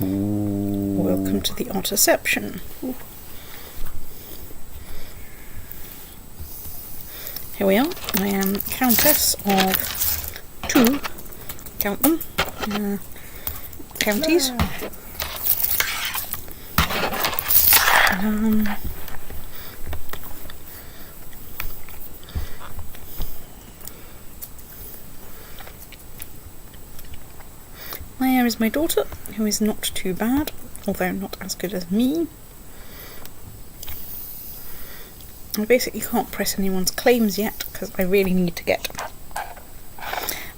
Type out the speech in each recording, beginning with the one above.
Ooh. Welcome to the Otterception. Here we are. I am Countess of 2, count them, counties. My heir is my daughter, who is not too bad, although not as good as me. I basically can't press anyone's claims yet, because I really need to get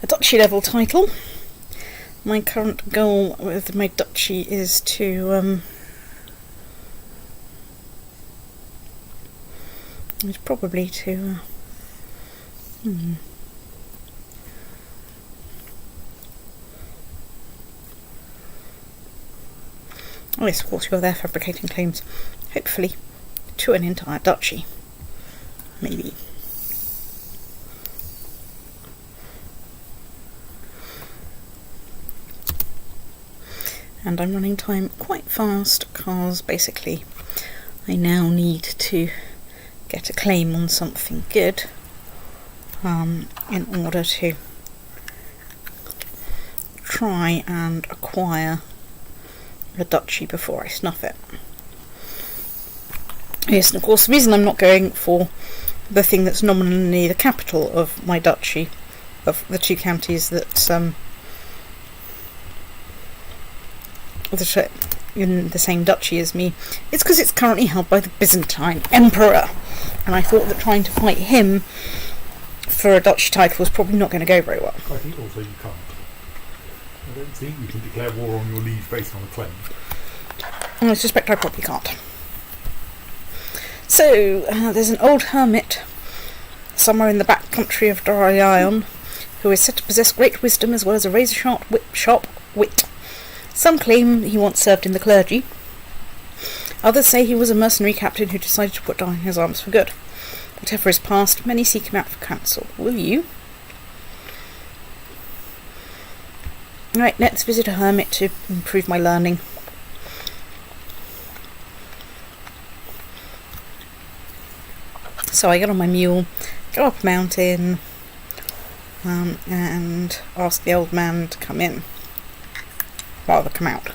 a duchy level title. My current goal with my duchy is to probably to oh yes, of course, you're there fabricating claims, hopefully to an entire duchy, maybe. And I'm running time quite fast because basically I now need to get a claim on something good in order to try and acquire a duchy before I snuff it. Yes, and of course the reason I'm not going for the thing that's nominally the capital of my duchy, of the 2 counties that in the same duchy as me, it's because it's currently held by the Byzantine Emperor, and I thought that trying to fight him for a duchy title was probably not going to go very well. I think also you can't. I don't think you can declare war on your liege based on a claim. I suspect I probably can't. So, there's an old hermit somewhere in the back country of Daraion who is said to possess great wisdom as well as a razor-sharp wit. Some claim he once served in the clergy. Others say he was a mercenary captain who decided to put down his arms for good. Whatever is past, many seek him out for counsel. Will you? Right, let's visit a hermit to improve my learning. So I get on my mule, go up a mountain, and ask the old man to come in. Rather, come out.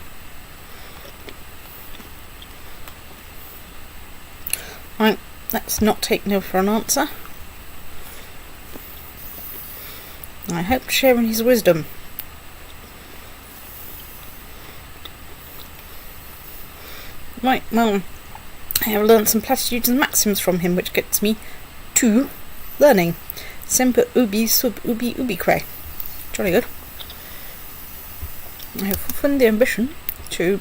Right, let's not take no for an answer. I hope to share in his wisdom. Right, well, I have learned some platitudes and maxims from him, which gets me to learning. Semper ubi sub ubi ubique. Jolly good. I have fulfilled the ambition to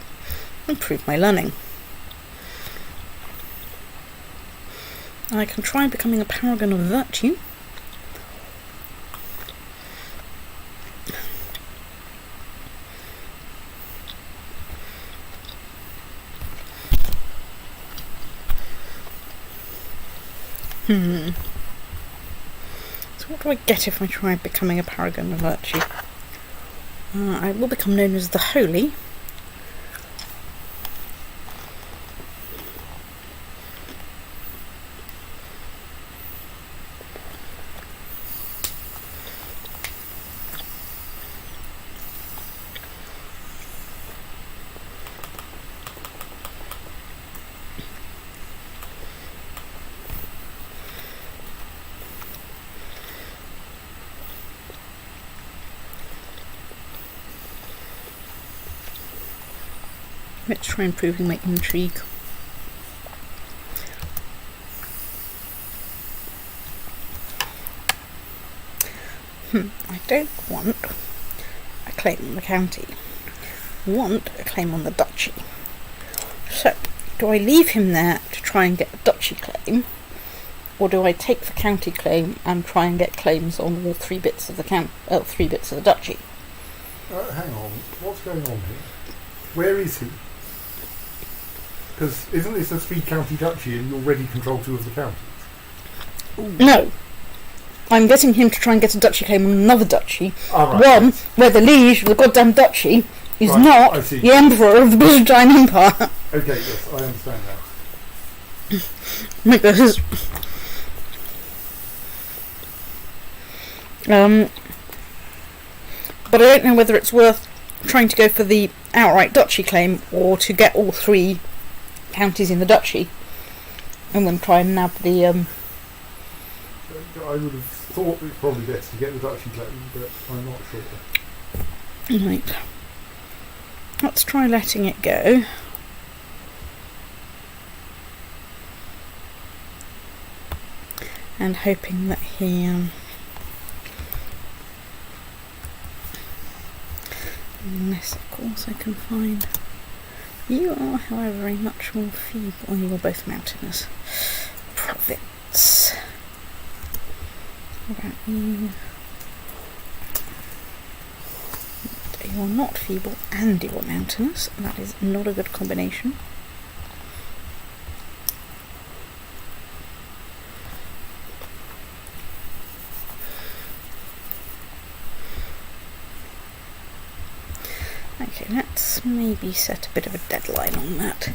improve my learning. I can try becoming a paragon of virtue. So what do I get if I try becoming a paragon of virtue? I will become known as the Holy. Let's try improving my intrigue. I don't want a claim on the county. I want a claim on the duchy. So, do I leave him there to try and get a duchy claim, or do I take the county claim and try and get claims on all 3 bits of the 3 bits of the duchy? Hang on, what's going on here? Where is he? Because isn't this a 3-county duchy and you already control 2 of the counties? Ooh. No. I'm getting him to try and get a duchy claim on another duchy. Right. One where the liege of the goddamn duchy He's Right, not I see. the Emperor of the Byzantine Empire. Okay, yes, I understand now. Because but I don't know whether it's worth trying to go for the outright duchy claim or to get all 3 counties in the duchy and then try and nab the I would have thought it's probably best to get the duchy claim, but I'm not sure. right. Let's try letting it go. And hoping that he unless of course I can find. You are however very much more feeble. Oh, you are both mountainous. Province. What about you? You are not feeble and you are mountainous. That is not a good combination. Okay, let's maybe set a bit of a deadline on that.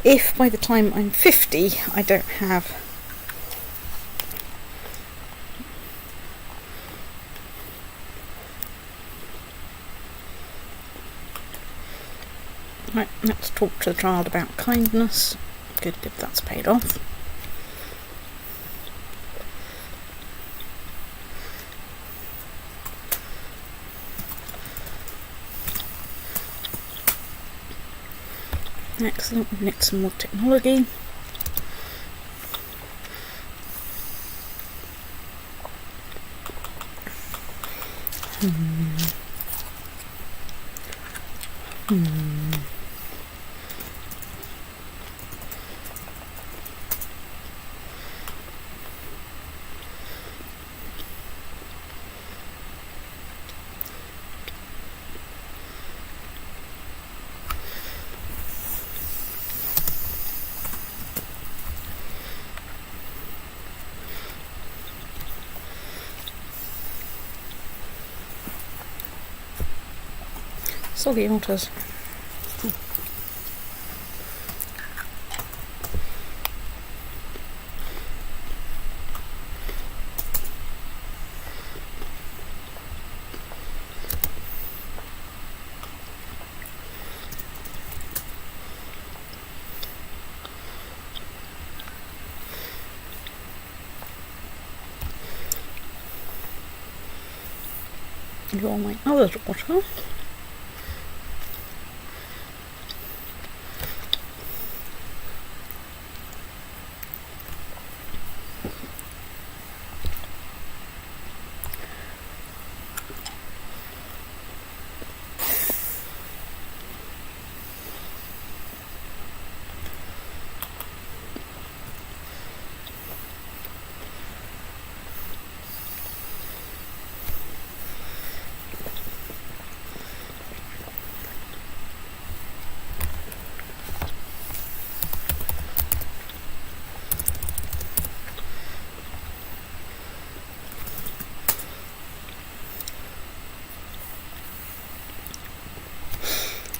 If by the time I'm 50 I don't have right, let's talk to the child about kindness. Good, that's paid off. Excellent, we've nicked some more technology. Soggy otters. You're my other daughter.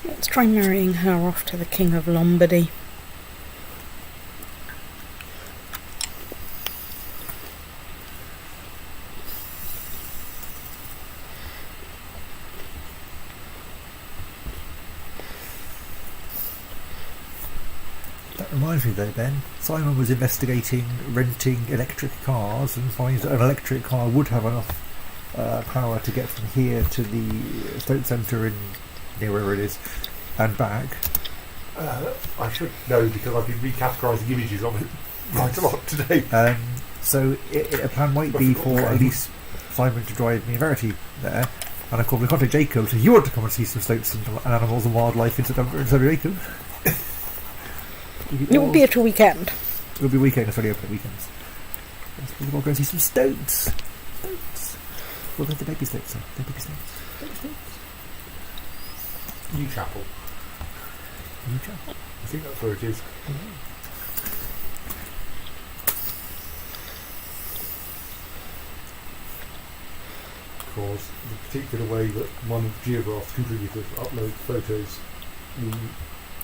Let's try marrying her off to the King of Lombardy. That reminds me though, Ben, Simon was investigating renting electric cars and finds that an electric car would have enough power to get from here to the Stoke Centre in near wherever it is and back. I should know because I've been recategorising images of it quite a lot today. So a plan might be for at least Simon to drive me and Verity there, and of course we contact Jacob, so you want to come and see some slopes and animals and wildlife in September instead of Jacob. It will be at a weekend. It will be weekend, it's only open at weekends. We'll go and see some stoats. Well, they're the baby stoats, though. They're baby stoats. Newchapel. Newchapel? I think that's where it is. because the particular way that one of Geograph's contributors uploads photos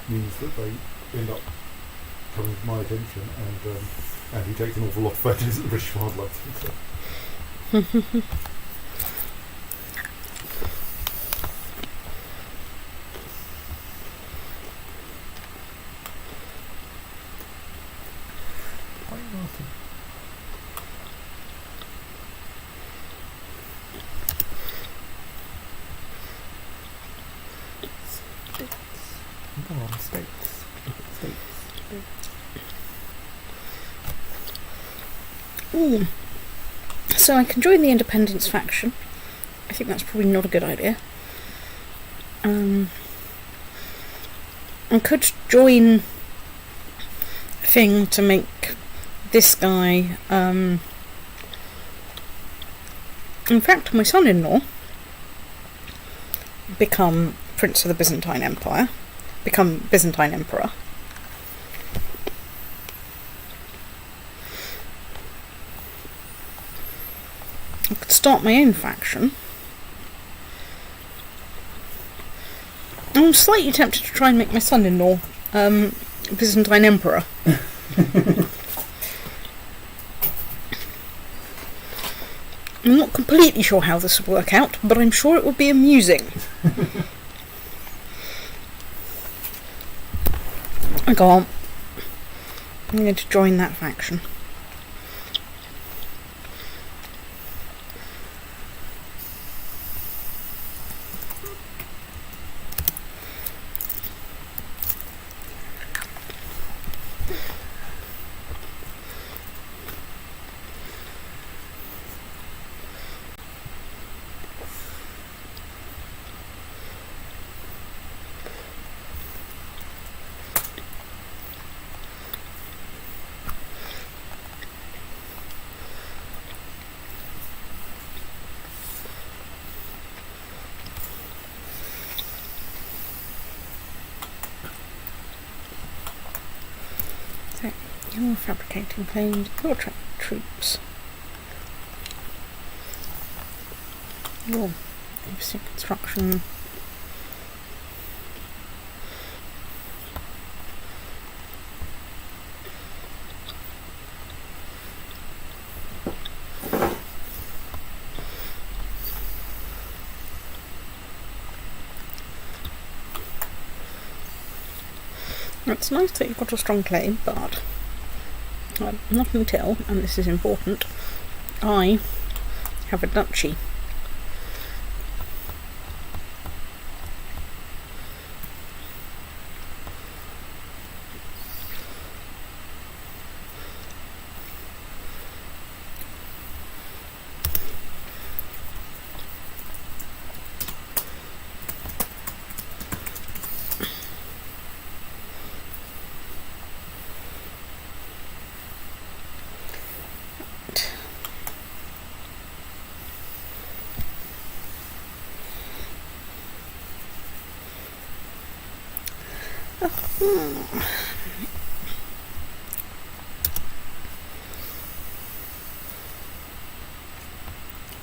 means that they end up coming to my attention, and he takes an awful lot of photos at the British Wildlife Centre. Go on, states. Look at the states. Ooh. So I can join the Independence faction. I think that's probably not a good idea. I could join a thing to make this guy. In fact, my son-in-law become Prince of the Byzantine Empire. Become Byzantine Emperor. I could start my own faction. I'm slightly tempted to try and make my son-in-law Byzantine Emperor. I'm not completely sure how this would work out, but I'm sure it would be amusing. Go on. I'm going to join that faction. You're fabricating planes, you're training troops. You're overseeing construction. It's nice that you've got a strong claim, but not until, and this is important, I have a duchy.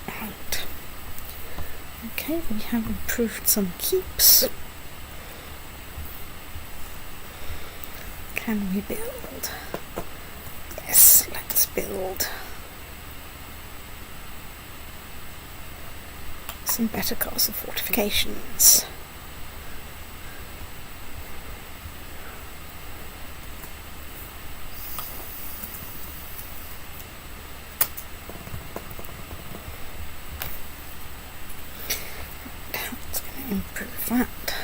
Right. Okay, we have improved some keeps. Can we build? Yes, let's build some better castle fortifications. Improve that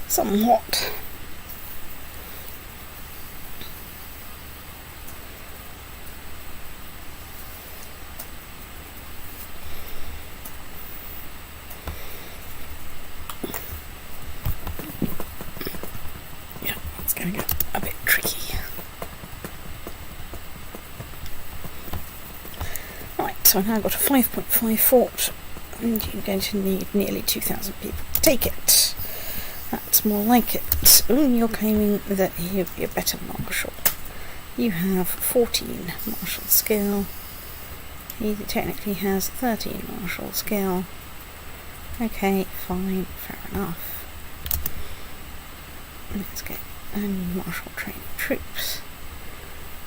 somewhat. Yeah, it's going to get a bit tricky. Right, so I've now got a 5.5 fort. And you're going to need nearly 2,000 people to take it. That's more like it. Ooh, you're claiming that you'd be a better marshal. You have 14 martial skill. He technically has 13 martial skill. Okay, fine, fair enough. Let's get only martial trained troops.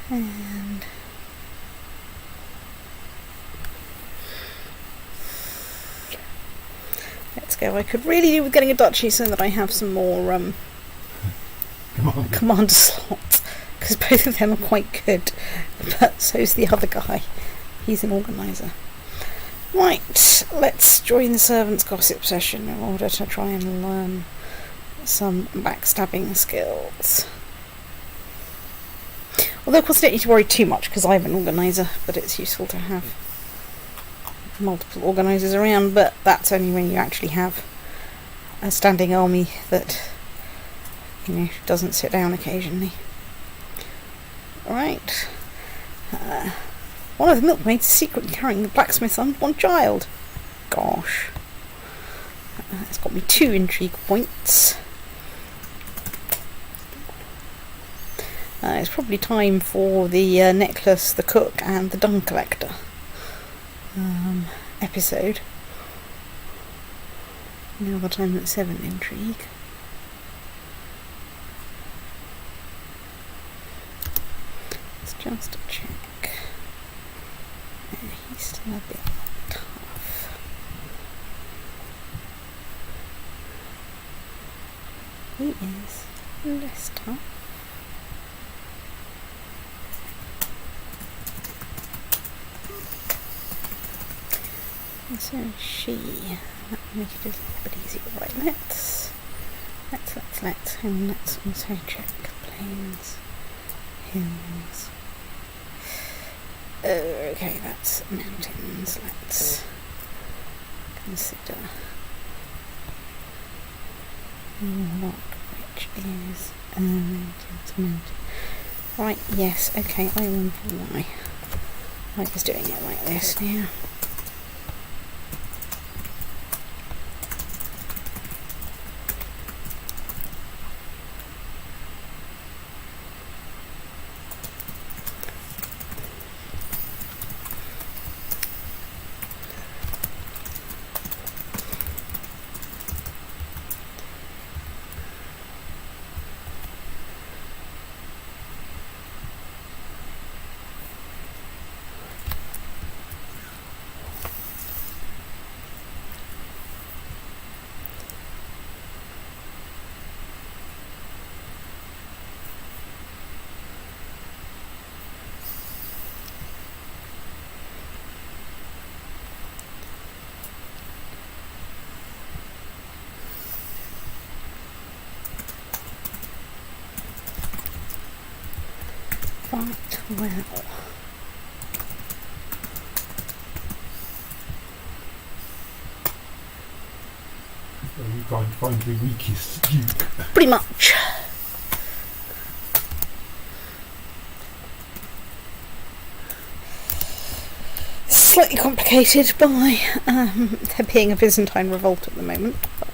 And let's go. I could really do with getting a duchy so that I have some more commander slots, because both of them are quite good, but so's the other guy. He's an organiser. Right, let's join the servants' gossip session in order to try and learn some backstabbing skills. Although of course I don't need to worry too much because I'm an organiser, but it's useful to have multiple organisers around, but that's only when you actually have a standing army that, you know, doesn't sit down occasionally. Right. One of the milkmaids is secretly carrying the blacksmith's unborn child. Gosh. That's got me 2 intrigue points. It's probably time for the necklace, the cook, and the dung collector episode. Now that I'm at 7 intrigue. Let's just check. He's still a bit tough. He is less tough. So she, that will make it a little bit easier. Right, let's also check plains, hills. Okay, that's mountains. Let's consider what, which is mountain. Right, yes, okay, I remember why I was doing it like this now. Right, well. So you trying to find the weakest duke. Pretty much. Slightly complicated by there being a Byzantine revolt at the moment, but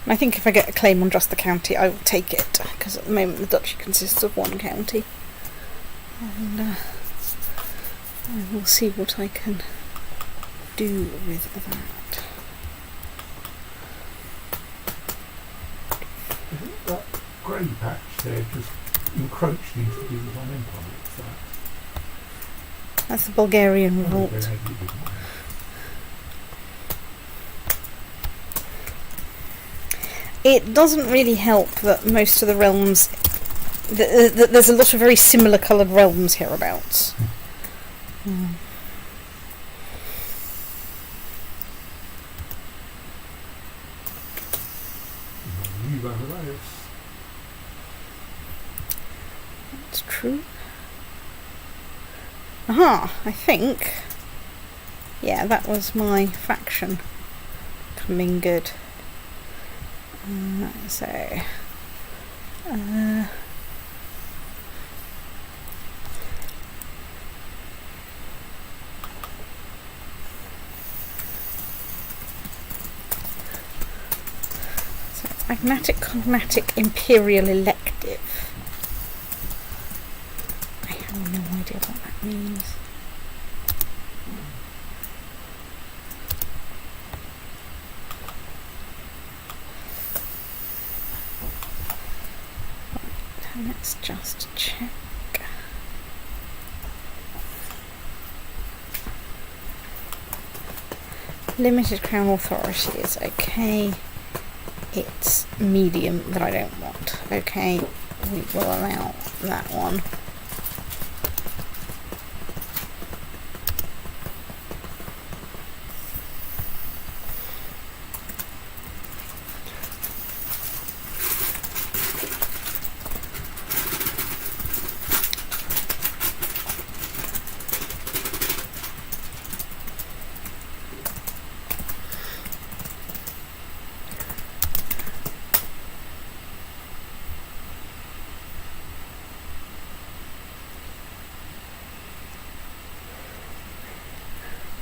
I think if I get a claim on just the county, I will take it, because at the moment the duchy consists of 1 county, and I will see what I can do with that. Isn't that grey patch there just encroached into the Byzantine Empire? What's that? That's the Bulgarian revolt. It doesn't really help that most of the realms, there's a lot of very similar coloured realms hereabouts. That's true. Aha, I think. Yeah, that was my faction coming good. Pragmatic, cognatic, imperial elective. I have no idea what that means. Let's just check. Limited Crown Authority is okay. It's medium that I don't want. Okay, we will allow that one.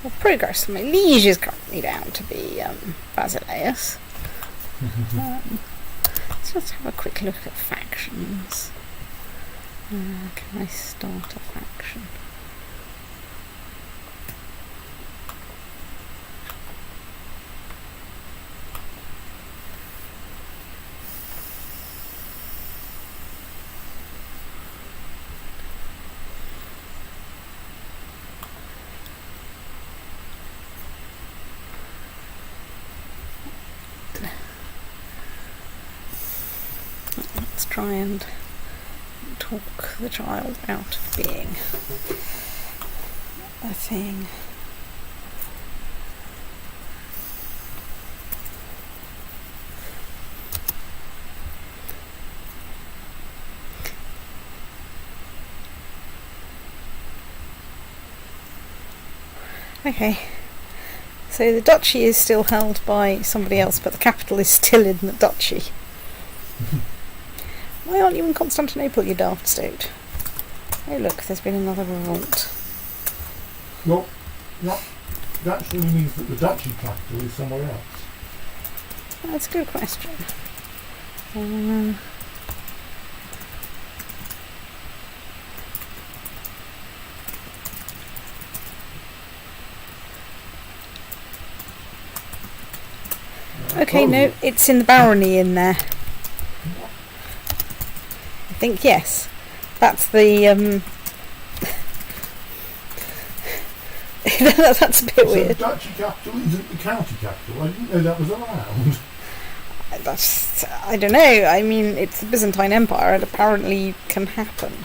Well, progress. My liege is currently down to be Basileus. Let's just have a quick look at factions. Can I start a faction? Let's try and talk the child out of being a thing. Okay, so the duchy is still held by somebody else, but the capital is still in the duchy. Why aren't you in Constantinople, you daft stoat? Oh look, there's been another revolt. Well, that actually means that the duchy capital is somewhere else. That's a good question. Okay, no, it's in the barony in there. I think, yes. That's the, that's a bit weird. So the duchy capital isn't the county capital? I didn't know that was allowed. I don't know. I mean, it's the Byzantine Empire. It apparently can happen.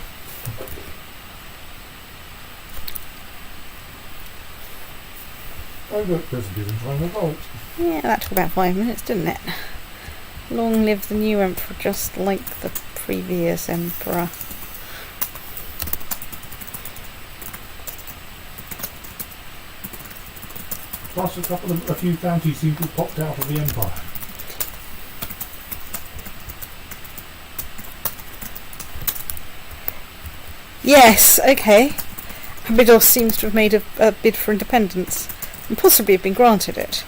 Oh look, there's a Byzantine revolt. Yeah, that took about 5 minutes, didn't it? Long live the new emperor, just like the previous emperor. Plus a few counties seem to have popped out of the empire. Yes, okay. Abydos seems to have made a bid for independence, and possibly have been granted it.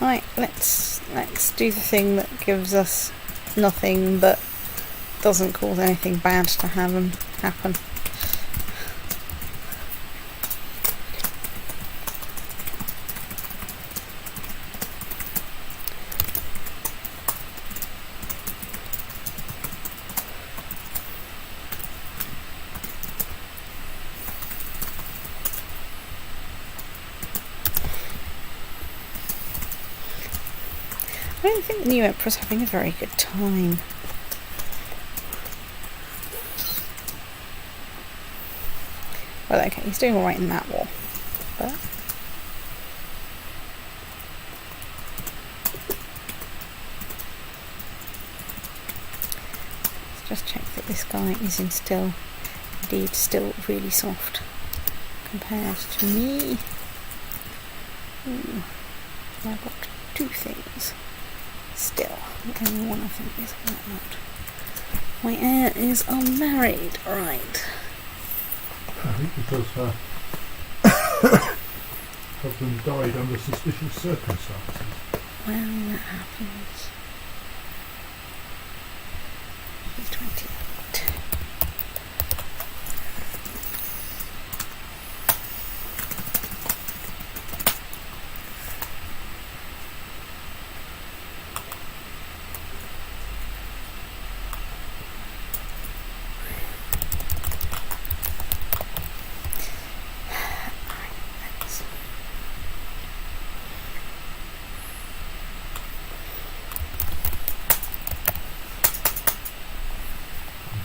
Right, let's do the thing that gives us nothing but doesn't cause anything bad to happen. I don't think the new emperor's having a very good time. Well, okay, he's doing alright in that war, but let's just check that this guy is indeed still really soft compared to me. I've got two things. Still, only one of them is not. My heir is unmarried, right? I think because husband died under suspicious circumstances. Well, that happens. 28.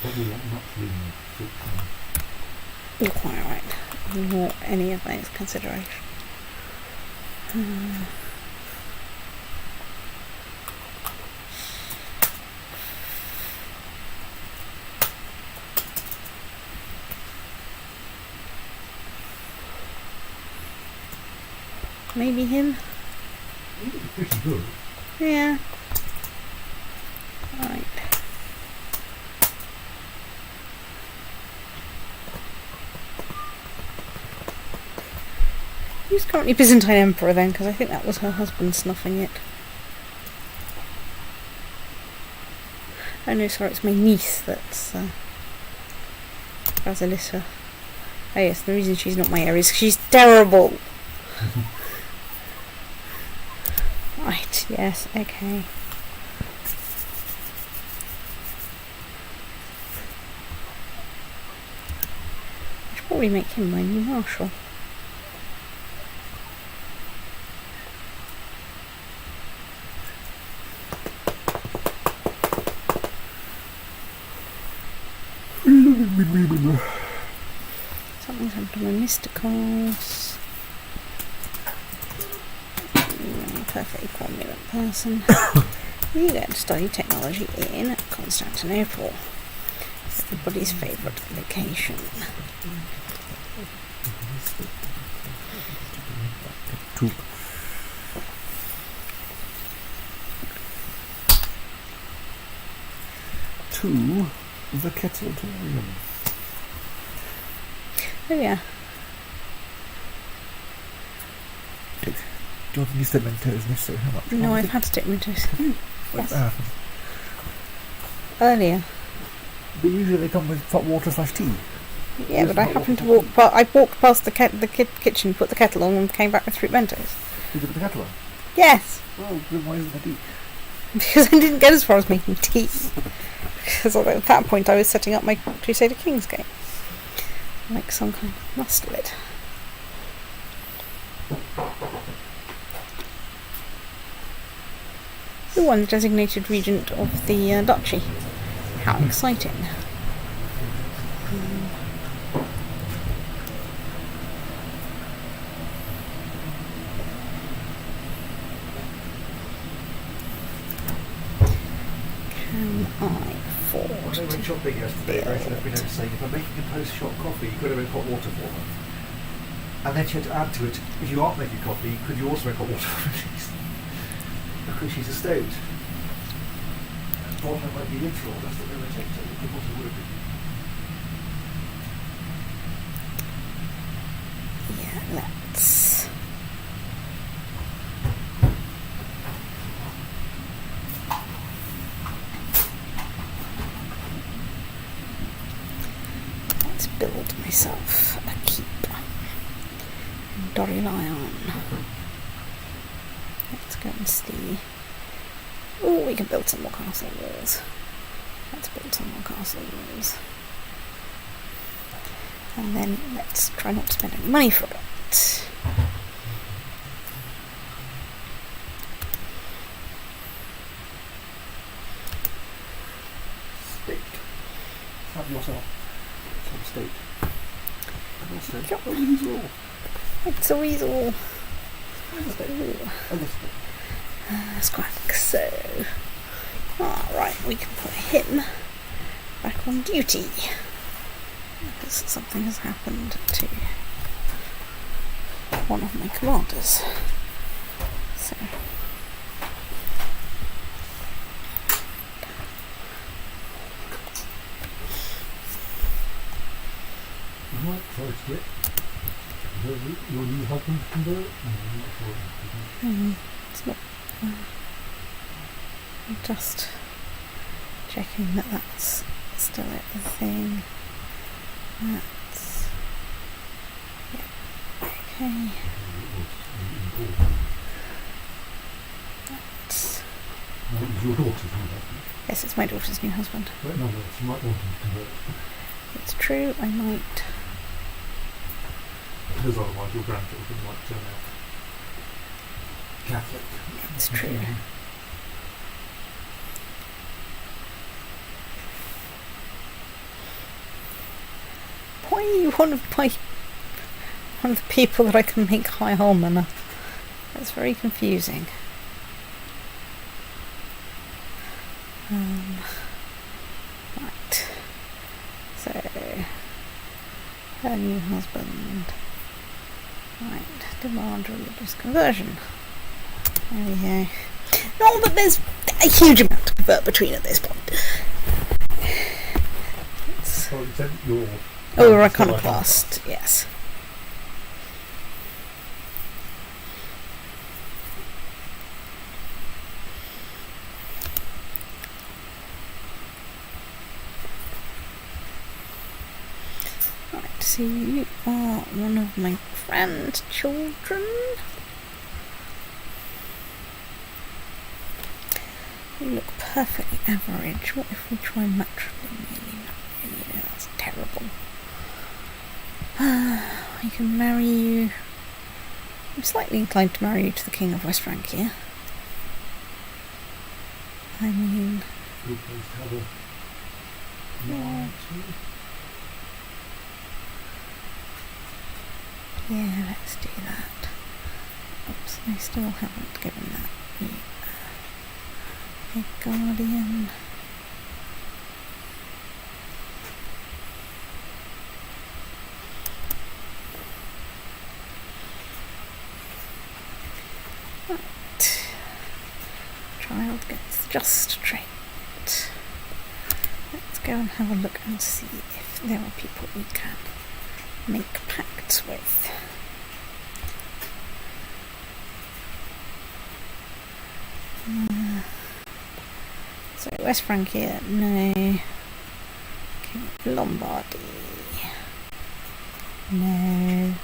Probably not much room to You're quite right. Not any of those considerations. Maybe him? pretty good. Yeah. Right. Who's currently Byzantine Emperor then? Because I think that was her husband snuffing it. Oh no, sorry, it's my niece that's Basilissa. Oh yes, the reason she's not my heir is she's terrible. Right, yes, okay. I should probably make him my new marshal. Something's happened to my mysticals. Perfectly corpulent person. You get to study technology in Constantinople. Everybody's favourite location. To the Kettletorium. Oh yeah. Do you want these mementos necessary? How much? No, I've had to take mementos. What's Yes. that? Earlier. But usually they come with hot water / tea. Yeah, but I happened to walk past. I walked past the kitchen, put the kettle on, and came back with fruit mentos. Did you put the kettle on? Yes, Well, then why isn't there tea? because I didn't get as far as making tea. Because at that point I was setting up my Crusader Kings game, like some kind of mustard. The one designated regent of the duchy. How exciting! Can I afford When they went shopping yesterday, Rachel left me note saying, if I'm making a post-shot coffee, you could have made hot water for them. And then she had to add to it, if you aren't making coffee, could you also make hot water for me? Because she's a stout. I thought I might be literal, that's what they were taking, so it also would have been. Yeah, let's. Let's build myself a keep. Dorilion. Let's go and see. Oh, we can build some more castle walls. Let's build some more castle walls. And then let's try not to spend any money for it. State. Have yourself some state. And also, a weasel. It's a weasel. A lister. Squack. So, right, we can put him back on duty. Because something has happened to one of my commanders. So, I might try to get your new husband convert? No, I'm not sure. It's not. I'm just checking that that's still the thing. That's. Yeah. Okay. That's. No, it was your daughter's new husband. Yes, it's my daughter's new husband. But nonetheless, you might want him to convert. It's true, I might. Because otherwise your grandchildren might turn out Catholic. It's true. Why are you one of the people that I can make high almoner? That's very confusing. Right. So, her new husband. Right. Demand religious conversion. There we go. Not that there's a huge amount to convert between at this point. Well, except your... Oh, we're iconoclast, yes. Right, so you are one of my grandchildren. You look perfectly average. What if we try matrimony? No, that's terrible. I can marry you. I'm slightly inclined to marry you to the King of West Francia. I mean... Good place to have a... Yeah, let's do that. Oops, I still haven't given that a guardian. Right. Child gets just trait. Let's go and have a look and see if there are people we can make pacts with. So West Francia, no. King of Lombardy, no.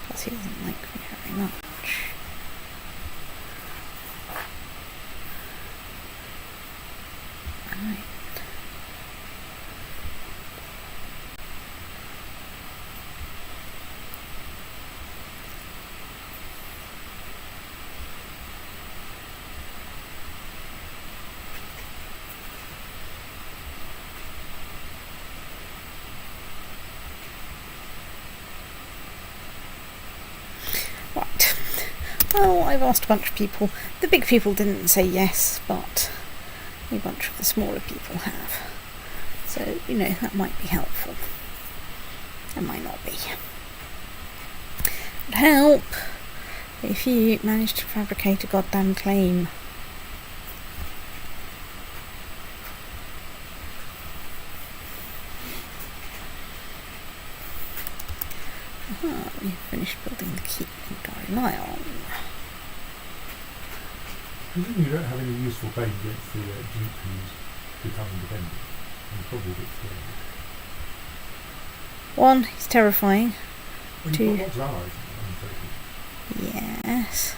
Plus he doesn't like me very much. Right. Right. Well, I've asked a bunch of people. The big people didn't say yes, but a bunch of the smaller people have. So, you know, that might be helpful. It might not be. It would help if you managed to fabricate a goddamn claim. Aha, we've finished building the keep in Darilion. Presumably you don't have any useful claim against the Duke who's become independent. And probably a bit scared. One, he's terrifying. Well, Two. you've got lots of allies on the Yes.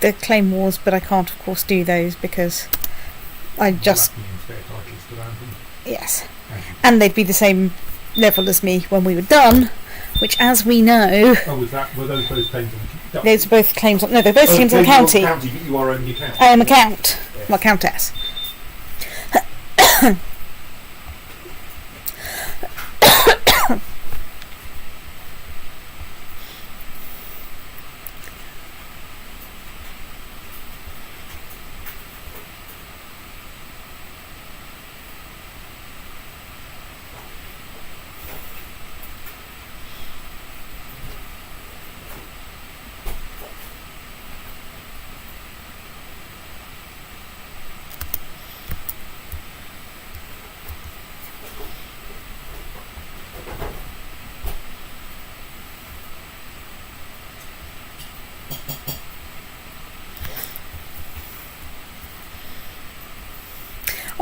The claim wars, but I can't of course do those because I just... Yes. And they'd be the same level as me when we were done, which as we know... Oh, were those both claims on the... Those are both claims on... No, they're both claims on the county. But you are only a county. I am a count. Yes. I'm a countess.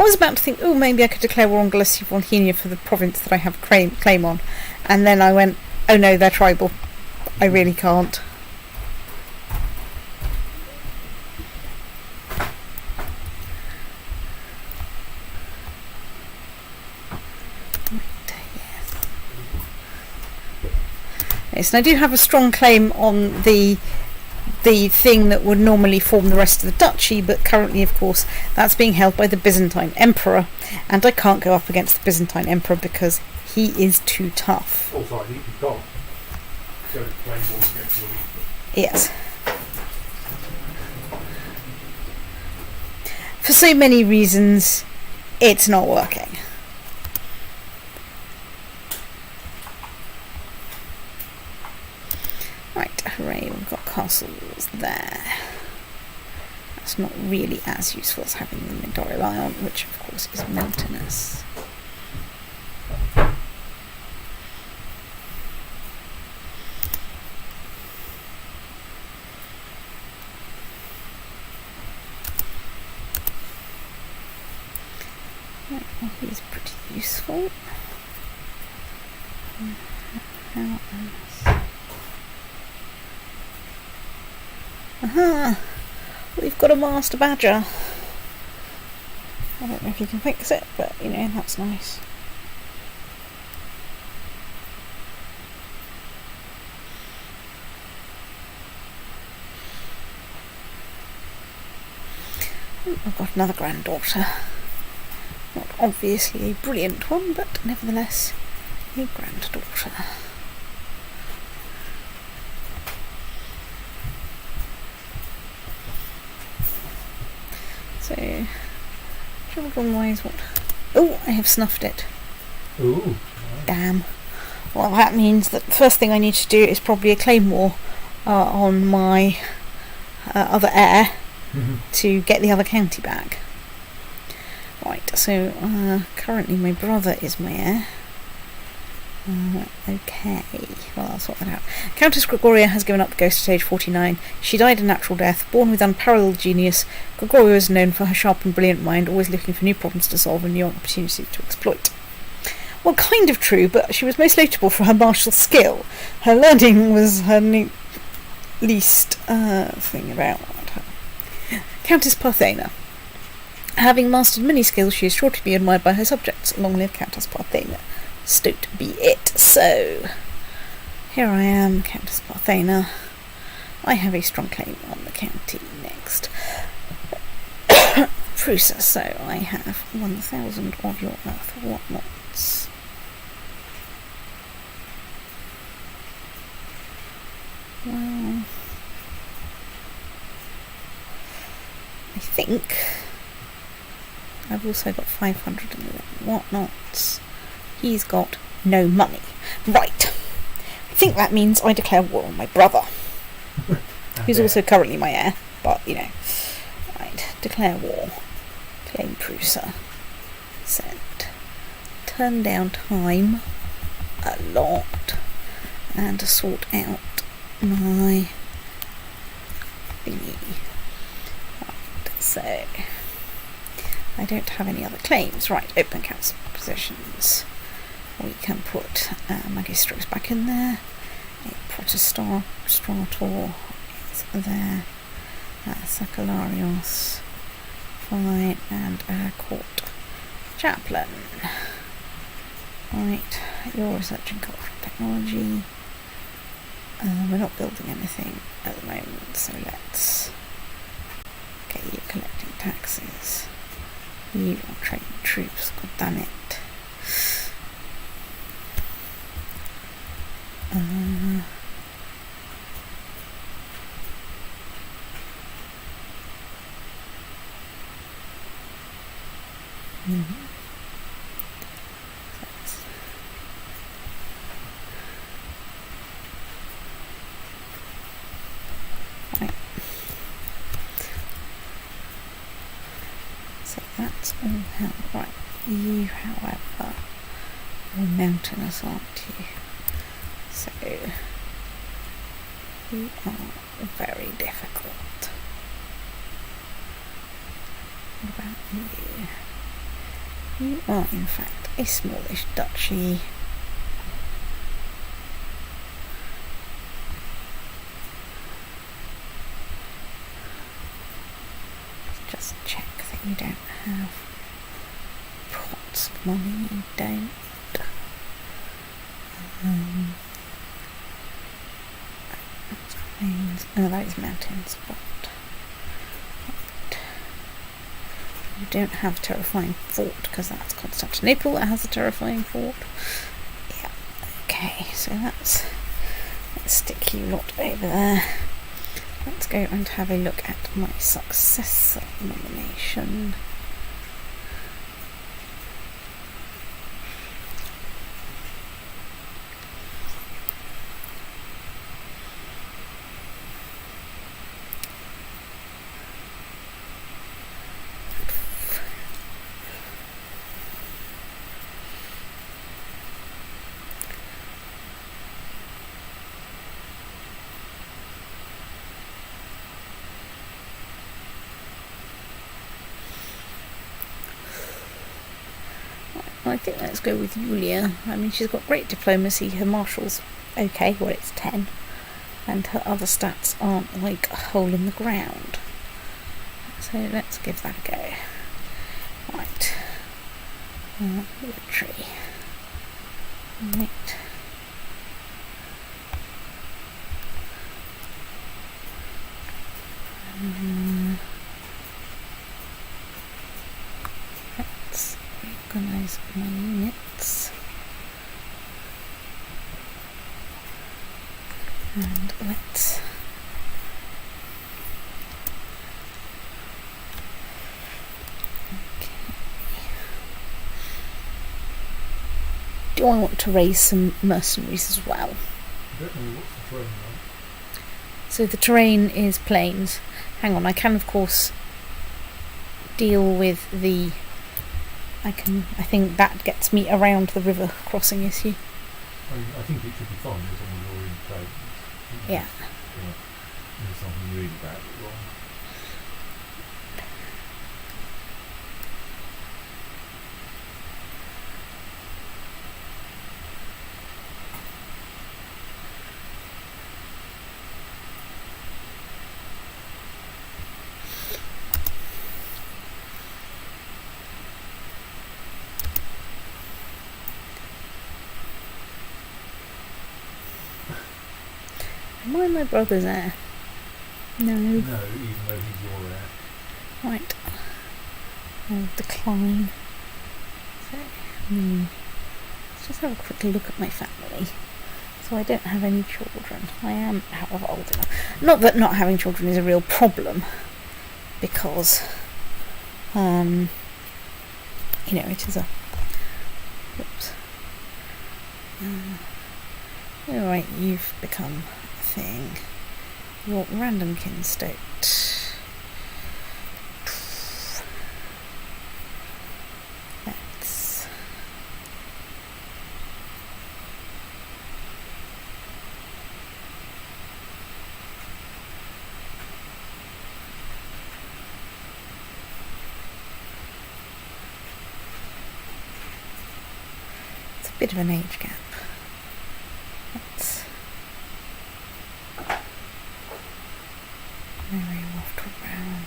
I was about to think, oh, maybe I could declare war on Galicia-Volhynia for the province that I have claim on. And then I went, oh no, they're tribal. I really can't. Yes, and I do have a strong claim on the thing that would normally form the rest of the duchy, but currently, of course, that's being held by the Byzantine Emperor, and I can't go up against the Byzantine Emperor because he is too tough. Oh, sorry, you can't go to play war against your leader. Yes. For so many reasons, it's not working. Right, hooray, we've got castles there. That's not really as useful as having them in Dorilaon, which of course is mountainous. Right, well, he's pretty useful. How else? Aha! We've got a master badger. I don't know if you can fix it, but you know, that's nice. I've got another granddaughter. Not obviously a brilliant one, but nevertheless a granddaughter. So, children-wise, what? Oh, I have snuffed it. Ooh. Damn. Well, that means that the first thing I need to do is probably a claymore on my other heir to get the other county back. Right, so currently my brother is my heir. Okay, well, I'll sort that out. Countess Gregoria has given up the ghost at age 49. She died a natural death, born with unparalleled genius. Gregoria is known for her sharp and brilliant mind, always looking for new problems to solve and new opportunities to exploit. Well, kind of true, but she was most notable for her martial skill. Her learning was her least thing about her. Countess Parthena. Having mastered many skills, she is sure to be admired by her subjects. Long live Countess Parthena. Stoked be it. So, here I am, Countess Parthena. I have a strong claim on the county next. Prusa, so I have 1,000 of your earth whatnots. Well, I think I've also got 511 whatnots. He's got no money. Right. I think that means I declare war on my brother, who's also currently my heir, but, you know. Right. Declare war. Claim Prusa. Send. Turn down time a lot. And to sort out my thingy. Right. So, I don't have any other claims. Right. Open council positions. We can put Magistros back in there. A Protestator is there. Sakalarios. Fine. And a court chaplain. Right. You're researching cultural technology. We're not building anything at the moment, so let's get you collecting taxes. You are training troops, god damn it. Right. So that's all held. Right. You, however, are mountainous, aren't you? So, you are very difficult. What about you? You are in fact a smallish duchy. Just check that you don't have pots of money. You don't. Oh, that is mountains, but you don't have a terrifying fort because that's Constantinople that has a terrifying fort. Yeah, okay, so let's stick you lot over there. Let's go and have a look at my successor nomination. I think let's go with Julia. I mean, she's got great diplomacy. Her marshal's okay, well, it's 10. And her other stats aren't like a hole in the ground. So let's give that a go. Right. Military. Right. Let's organise my units. And let's do I want to raise some mercenaries as well? I don't know what's the terrain like. So the terrain is plains. Hang on, I can of course deal with the I think that gets me around the river crossing issue. I think it should be fine as long as you're in play. Yeah. There's something really bad wrong. Am I my brother's heir? No. No, even though he's your heir. Right. I'll decline. So, let's just have a quick look at my family. So I don't have any children. I am, however, old enough. Not that not having children is a real problem, because, it is a... Whoops. Alright, you've become a thing. Your random kin state. Let's... It's a bit of an age gap. Let's marry off to Brown.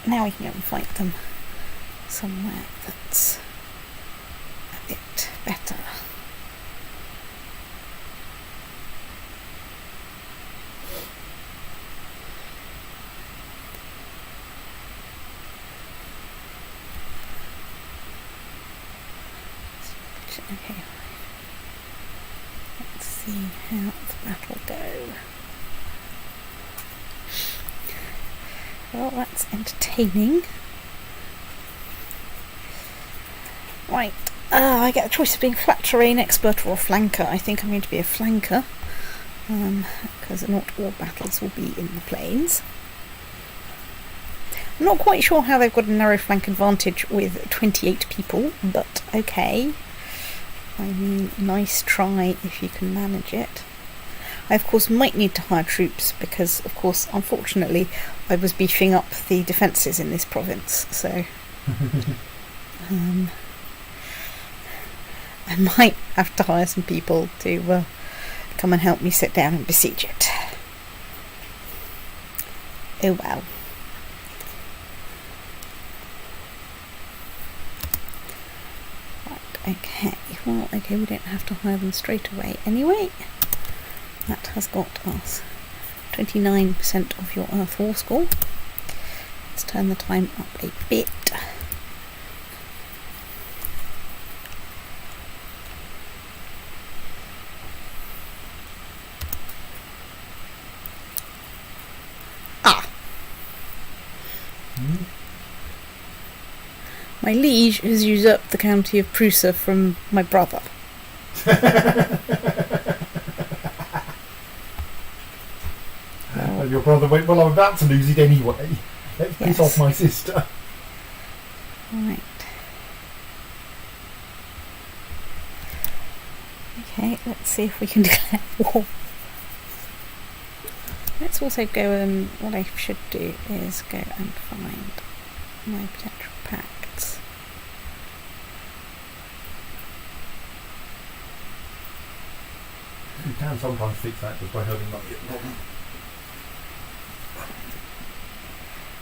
Now we can go and fight them somewhere that's a bit better. Okay, let's see how the battle goes. Well, that's entertaining. Right, I get a choice of being flat terrain expert or a flanker. I think I'm going to be a flanker, because not all battles will be in the plains. I'm not quite sure how they've got a narrow flank advantage with 28 people, but okay. I mean, nice try if you can manage it. I, of course, might need to hire troops because, of course, unfortunately, I was beefing up the defences in this province, so I might have to hire some people to come and help me sit down and besiege it. Oh well. Okay, well, okay, we don't have to hire them straight away anyway. That has got us 29% of your Earth War score. Let's turn the time up a bit. My liege has usurped the county of Prusa from my brother. And your brother went, well, I'm about to lose it anyway. Let's piss off my sister. Right. Okay, let's see if we can declare war. Let's also go and what I should do is go and find my potential pacts. You can sometimes fix that just by having money at the bottom.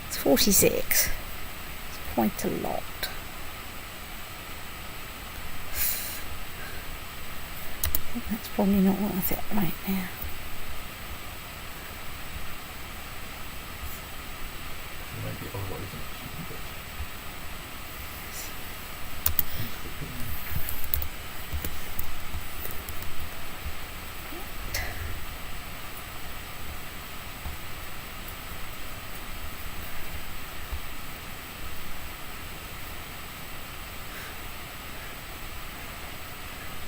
It's 46. It's quite a lot. I think that's probably not worth it right now. Maybe otherwise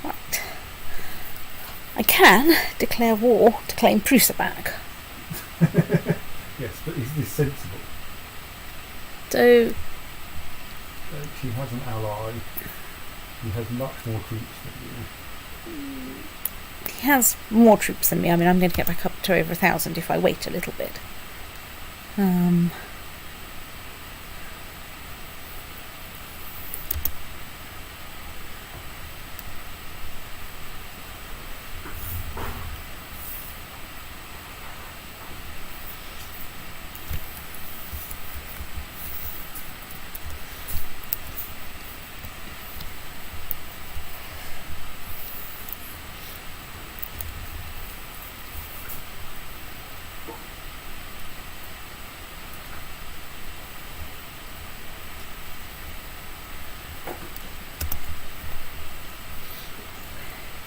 Right. I can declare war to claim Prusa back. yes, but is this sensible? So She has an ally. He has much more troops than you. he has more troops than me. I mean, I'm going to get back up to over 1,000 if I wait a little bit.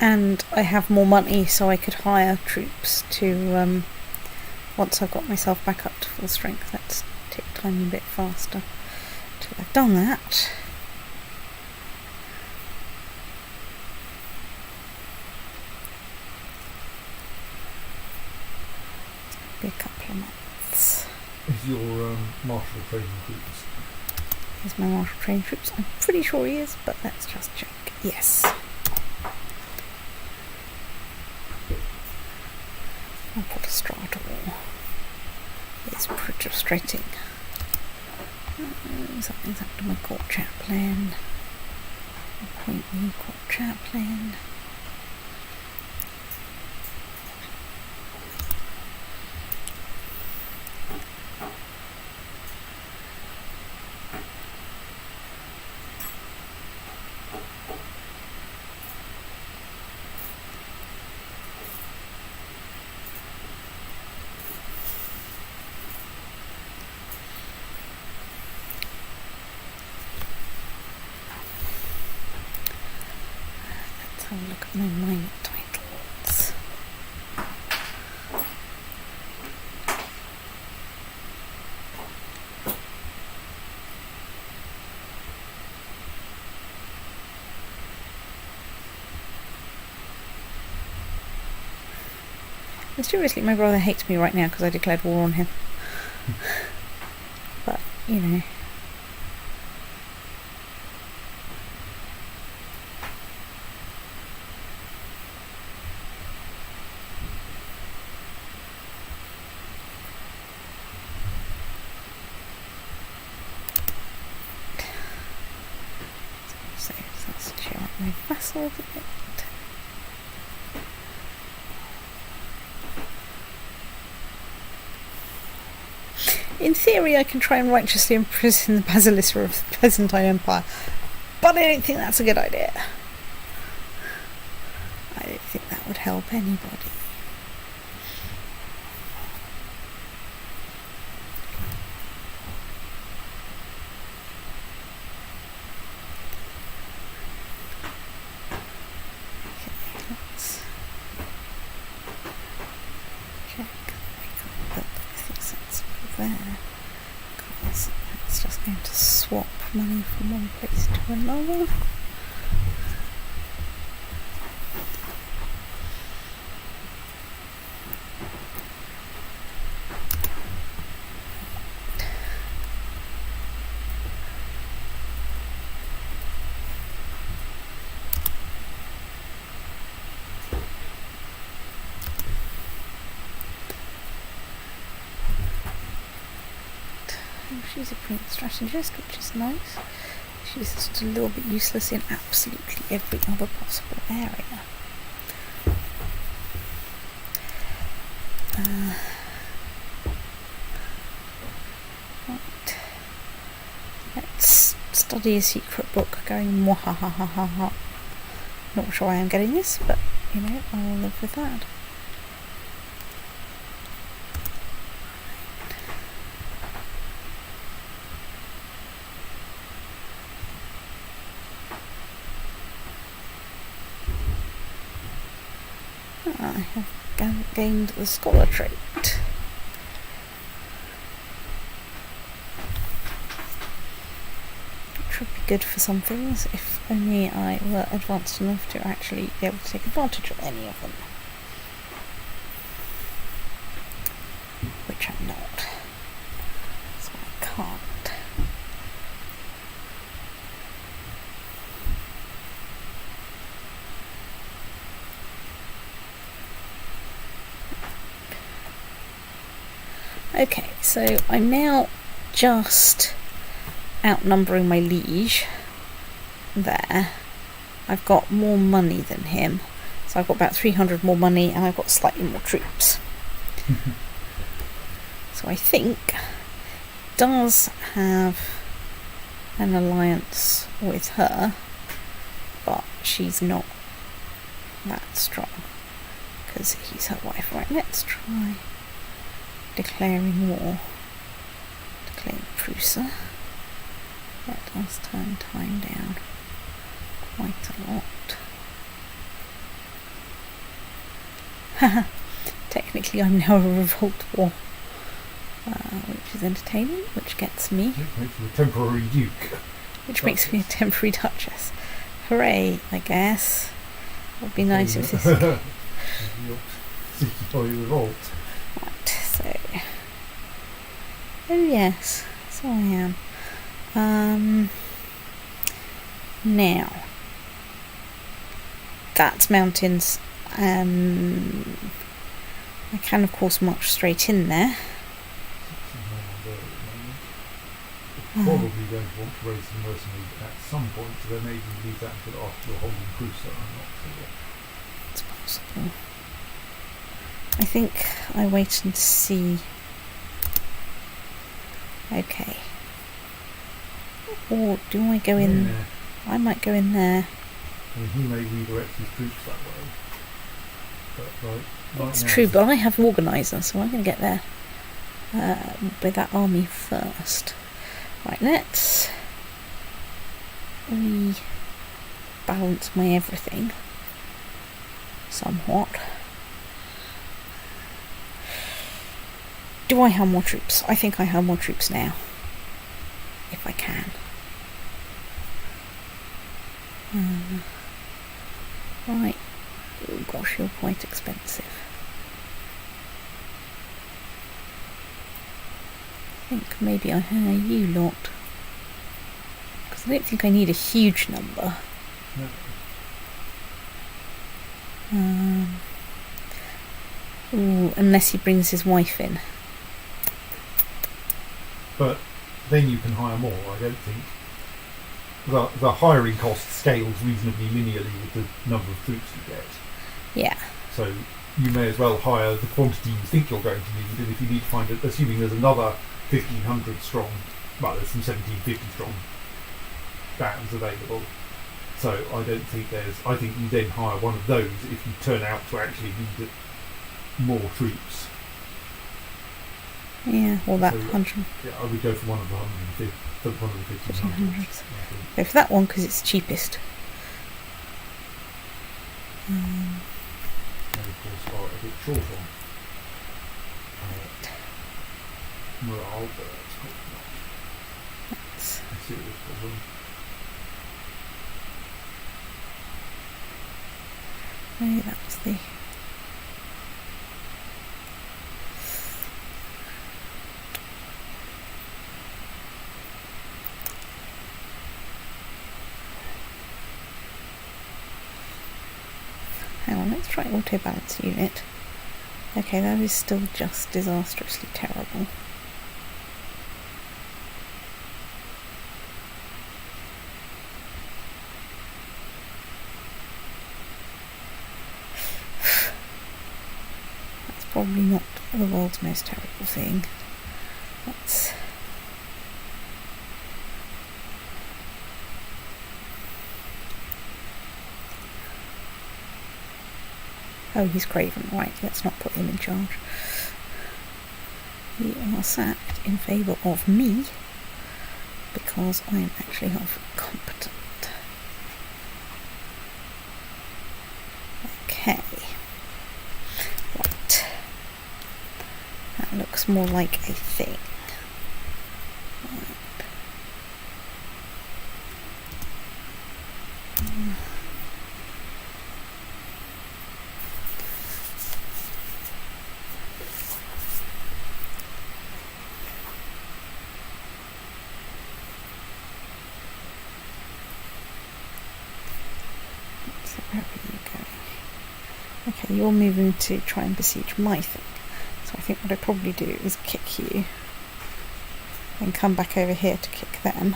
And I have more money, so I could hire troops to, once I've got myself back up to full strength. Let's tick time a bit faster till I've done that. Be a couple of months. Is your martial training troops? Here's my martial training troops. I'm pretty sure he is, but let's just check. Yes. I'll put a strata wall. It's pretty frustrating. Something's up to my court chaplain. Appoint new court chaplain. Have a look at my minor titles. Mysteriously, my brother hates me right now because I declared war on him. But, you know. So let's cheer up my vassals a bit. In theory, I can try and righteously imprison the Basilica of the Byzantine Empire, but I don't think that's a good idea. I don't think that would help anybody. Okay, let's check. I can't put anything sensible there. Because it's just going to swap money from one place to another. She's a brilliant strategist, which is nice. She's just a little bit useless in absolutely every other possible area. Right. Let's study a secret book going mwahahahaha. Not sure why I'm getting this, but you know, I'll live with that. I have gained the scholar trait. Which would be good for some things if only I were advanced enough to actually be able to take advantage of any of them. Which I'm not. So I can't. Okay, so I'm now just outnumbering my liege there. I've got more money than him, so I've got about 300 more money and I've got slightly more troops. So I think does have an alliance with her, but she's not that strong because he's her wife. Right, let's try declaring war. Declaring Prusa. That does turn time down quite a lot. Haha. Technically I'm now a revolt war. Which is entertaining, which gets me. Which makes you a temporary duke. Which makes me a temporary duchess. Hooray, I guess. It would be nice if this... CK2 revolt. Right, so... Oh yes, so I am. Now... That's mountains. I can of course march straight in there. Probably going to want to raise some mercenaries at some point, so then maybe leave that until after you're holding Prusa. I'm not sure. It's possible. I think I wait and see. Okay. Or do I go in? Yeah. I might go in there. I mean, he may redirect his troops that way. But right It's now, true, but I have organiser, so I'm going to get there with that army first. Right, let's rebalance my everything somewhat. Do I have more troops? I think I have more troops now. If I can. Right. Oh gosh, you're quite expensive. think maybe I hire you lot. Because I don't think I need a huge number. No. Unless he brings his wife in. But then you can hire more. I don't think the hiring cost scales reasonably linearly with the number of troops you get. Yeah. So you may as well hire the quantity you think you're going to need, and if you need to find it, assuming there's another 1,500 strong, well, there's some 1,750 strong bands available. So I don't think I think you then hire one of those if you turn out to actually need more troops. Yeah, well, that So, 100. Yeah, I would go for one of the 150, for one of the 1,500s. Go for that one because it's cheapest. And of course are a bit short on morale, but it's not That's a serious problem. no, that was the. Hang on, let's try auto balance unit. Okay, that is still just disastrously terrible. That's probably not the world's most terrible thing. That's. Oh, he's Craven. Right, let's not put him in charge. You are sacked in favour of me because I am actually half competent. Okay. Right. That looks more like a thing. So where are you going? Okay, you're moving to try and besiege my thing. So I think what I'd probably do is kick you and come back over here to kick them.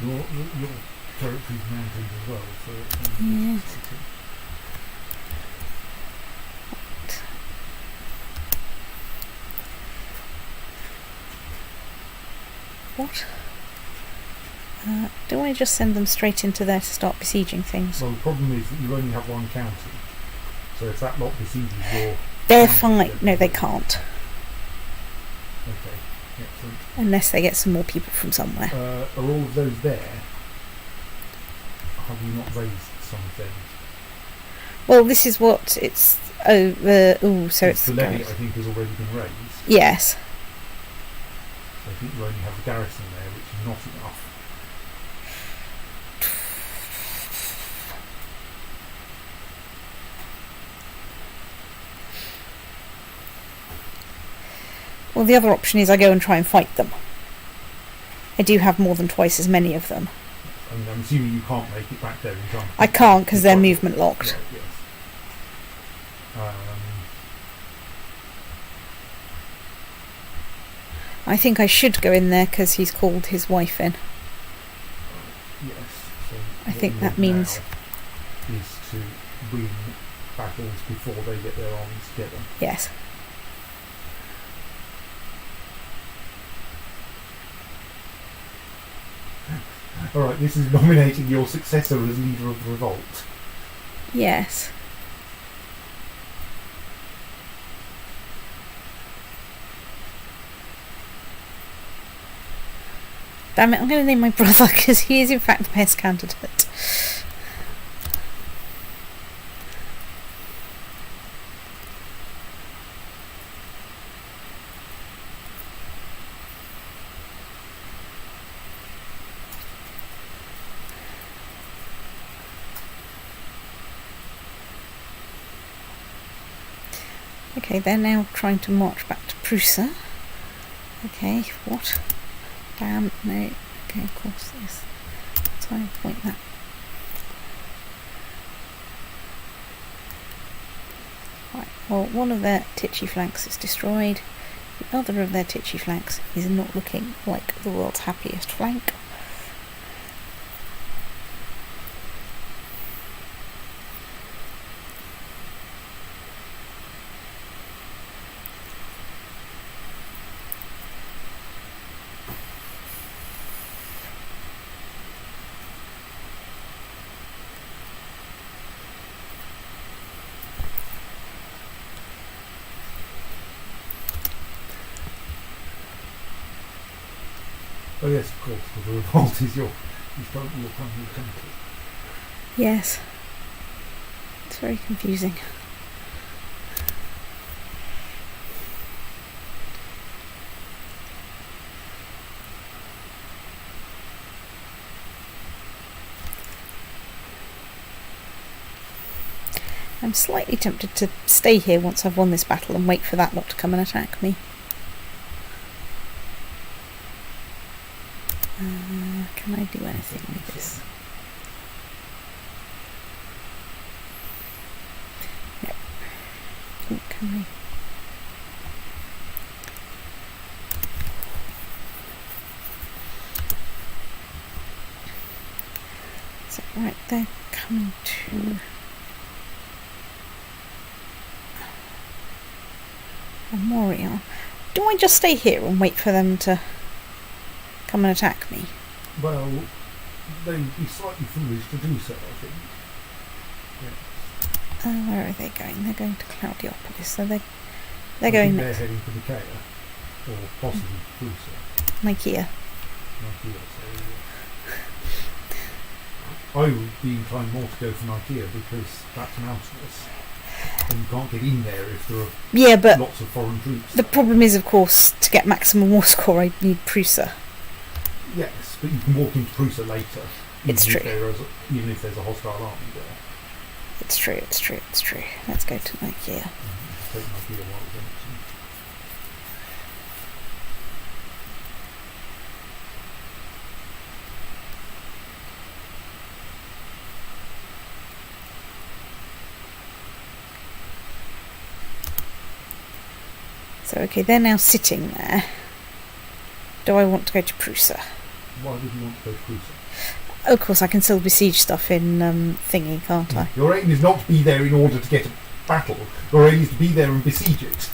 Your territory's mountains as well, so Yes. What? Do I just send them straight into there to start besieging things? Well, the problem is that you only have one county, so if that lot besieges your They're county, fine. then- No, they can't. Okay, excellent. Unless they get some more people from somewhere. Are all of those there? Have you not raised some of them? Well, this is what it's. So it's the levy, I think, has already been raised. Yes. So I think you only have the garrison there, which is not enough. Well, the other option is I go and try and fight them. I do have more than twice as many of them. I mean, I'm assuming you can't make it back there in time. I can't because they're movement locked. Right, yes. I think I should go in there because he's called his wife in. Yes. So I what think you that want means- now is to win battles before they get their armies together. Yes. Alright, this is nominating your successor as leader of the revolt. Yes. Damn it, I'm going to name my brother because he is in fact the best candidate. Okay, they're now trying to march back to Prusa. Okay, what? Damn, no. Okay, of course, this. So I point that. Right, well, one of their titchy flanks is destroyed. The other of their titchy flanks is not looking like the world's happiest flank. Oh yes, of course, because the revolt is your primary country. Yes. It's very confusing. I'm slightly tempted to stay here once I've won this battle and wait for that lot to come and attack me. Can I do anything with this? No. Oh, can I? So, right, they're coming to... Memorial. Do I just stay here and wait for them to come and attack me? Well, they'd be slightly foolish to do so, I think. Yes. Where are they going? They're going to Cloudiopolis, so they're I going think they're next. heading for Nicaea, or possibly Prusa. Nicaea. Nicaea, so I would be inclined more to go for Nicaea because that's mountainous. And you can't get in there if there are Yeah, but lots of foreign troops. the problem is, of course, to get maximum war score, I need Prusa. Yes, but you can walk into Prusa later. It's true. Even if there's a hostile army there. It's true, it's true, it's true. Let's go to Nicaea. Take Nicaea while it's empty. So, okay, they're now sitting there. Do I want to go to Prusa? Why would you want to go to Prusa? Oh, of course, I can still besiege stuff in thingy, can't I? Your aim is not to be there in order to get a battle. Your aim is to be there and besiege it.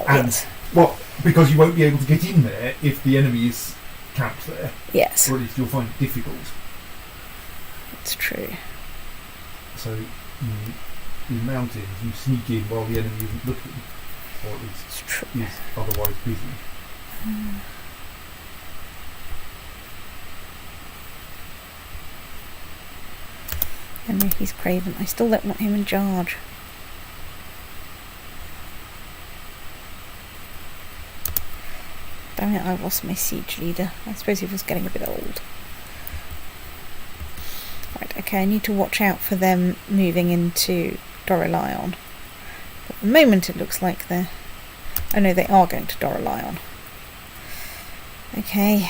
And, yes. well, because you won't be able to get in there if the enemy is camped there. Yes, Or at least you'll find it difficult. it's true. So, in mountains, you sneak in while the enemy isn't looking. Or at least It's true. is otherwise busy. Henry, he's craven. I still don't want him in charge. Damn it, I've lost my siege leader. I suppose he was getting a bit old. Right, okay, I need to watch out for them moving into Doralion. But at the moment it looks like they're... Oh no, they are going to Doralion. Okay.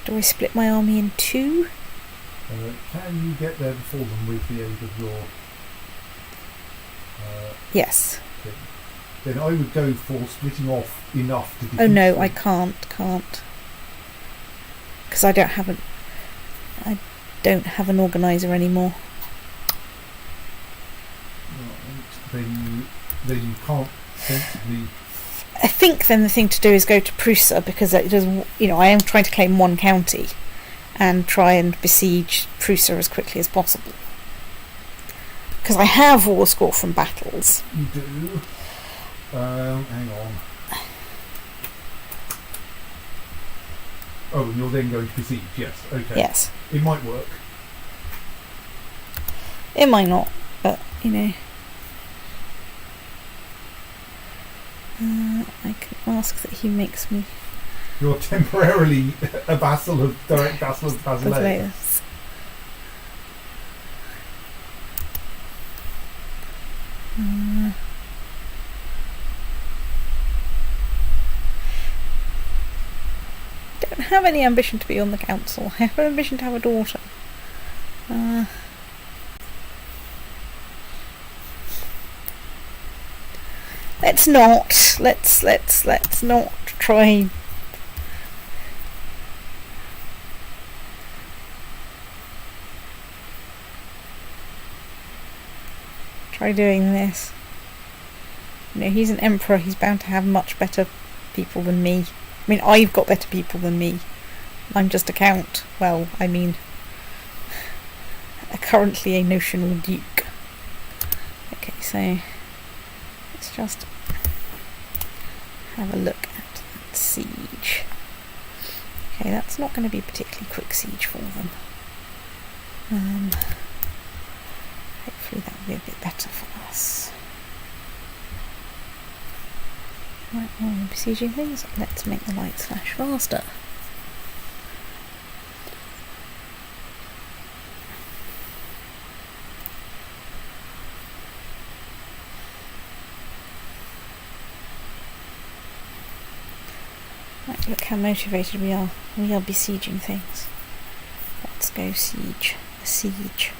Do I split my army in two? Can you get there before them with the aid of your Yes. thing? Then I would go for splitting off enough to defeat Oh no, them. I can't. Because I don't have an organizer anymore. Right. Then you can't sensibly. I think then the thing to do is go to Prusa, because it does, I am trying to claim one county and try and besiege Prusa as quickly as possible. Because I have war score from battles. You do. Hang on. Oh, and you're then going to besiege, yes. Okay. Yes. It might work. It might not, but, I can ask that he makes me You're temporarily a direct vassal of Basileia. Basileus. Don't have any ambition to be on the council. I have an ambition to have a daughter. Let's not try. Try doing this. You know, he's an emperor, he's bound to have much better people than me. I mean, I've got better people than me. I'm just a count. Well, I mean, currently a notional duke. Okay, so let's just have a look at that siege. Okay, that's not going to be a particularly quick siege for them. Hopefully that will be a bit better for us. Right, well, we're besieging things. Let's make the lights flash faster. Right, look how motivated we are. We are besieging things. Let's go siege. Siege.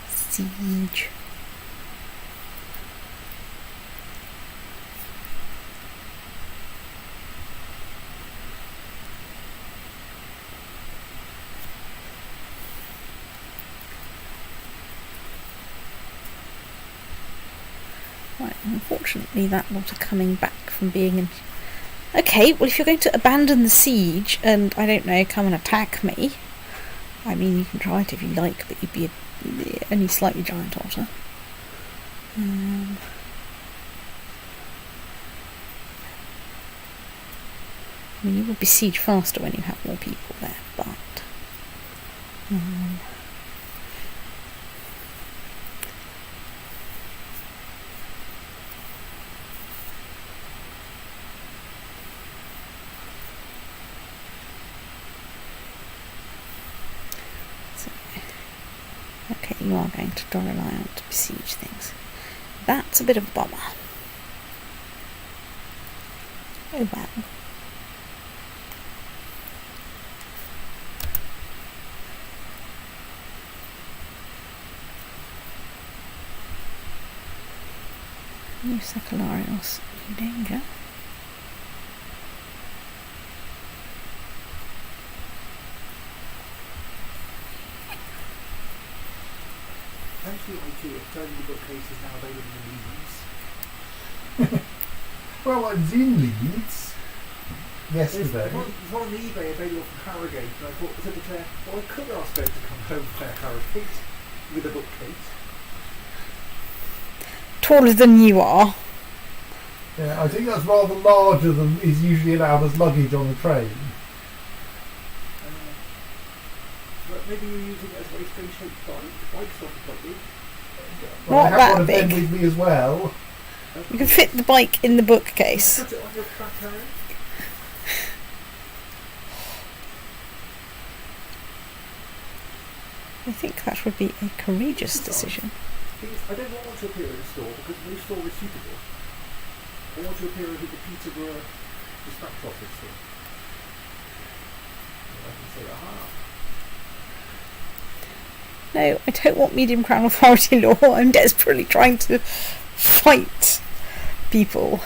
Siege. Right, unfortunately that lot are coming back from being in... Okay, well if you're going to abandon the siege and, I don't know, come and attack me, I mean you can try it if you like, but you'd be only slightly giant otter. I mean you will besiege faster when you have more people there, but... Okay, you are going to draw a line out to besiege things. That's a bit of a bummer. Oh well. New Sakalarios, new danger. Thank you, IT, of telling the bookcase is now available in Leeds. Well, I was in Leeds yesterday. There's one on eBay available from Harrogate, and I thought, said to Claire, well, I could ask her to come home via Harrogate with a bookcase. Taller than you are. Yeah, I think that's rather larger than is usually allowed as luggage on a train. But maybe you're using it as a very strange shaped bike. Bike's not quite big. Well, I Not have one that of them big. with me as well. You can fit the bike in the bookcase. Put it on your track, Harry. I think that would be a courageous decision. I don't want to appear in a store because no store is suitable. I want to appear in the Peterborough dispatch office thing. I can say, aha. No, I don't want medium crown authority law. I'm desperately trying to fight people.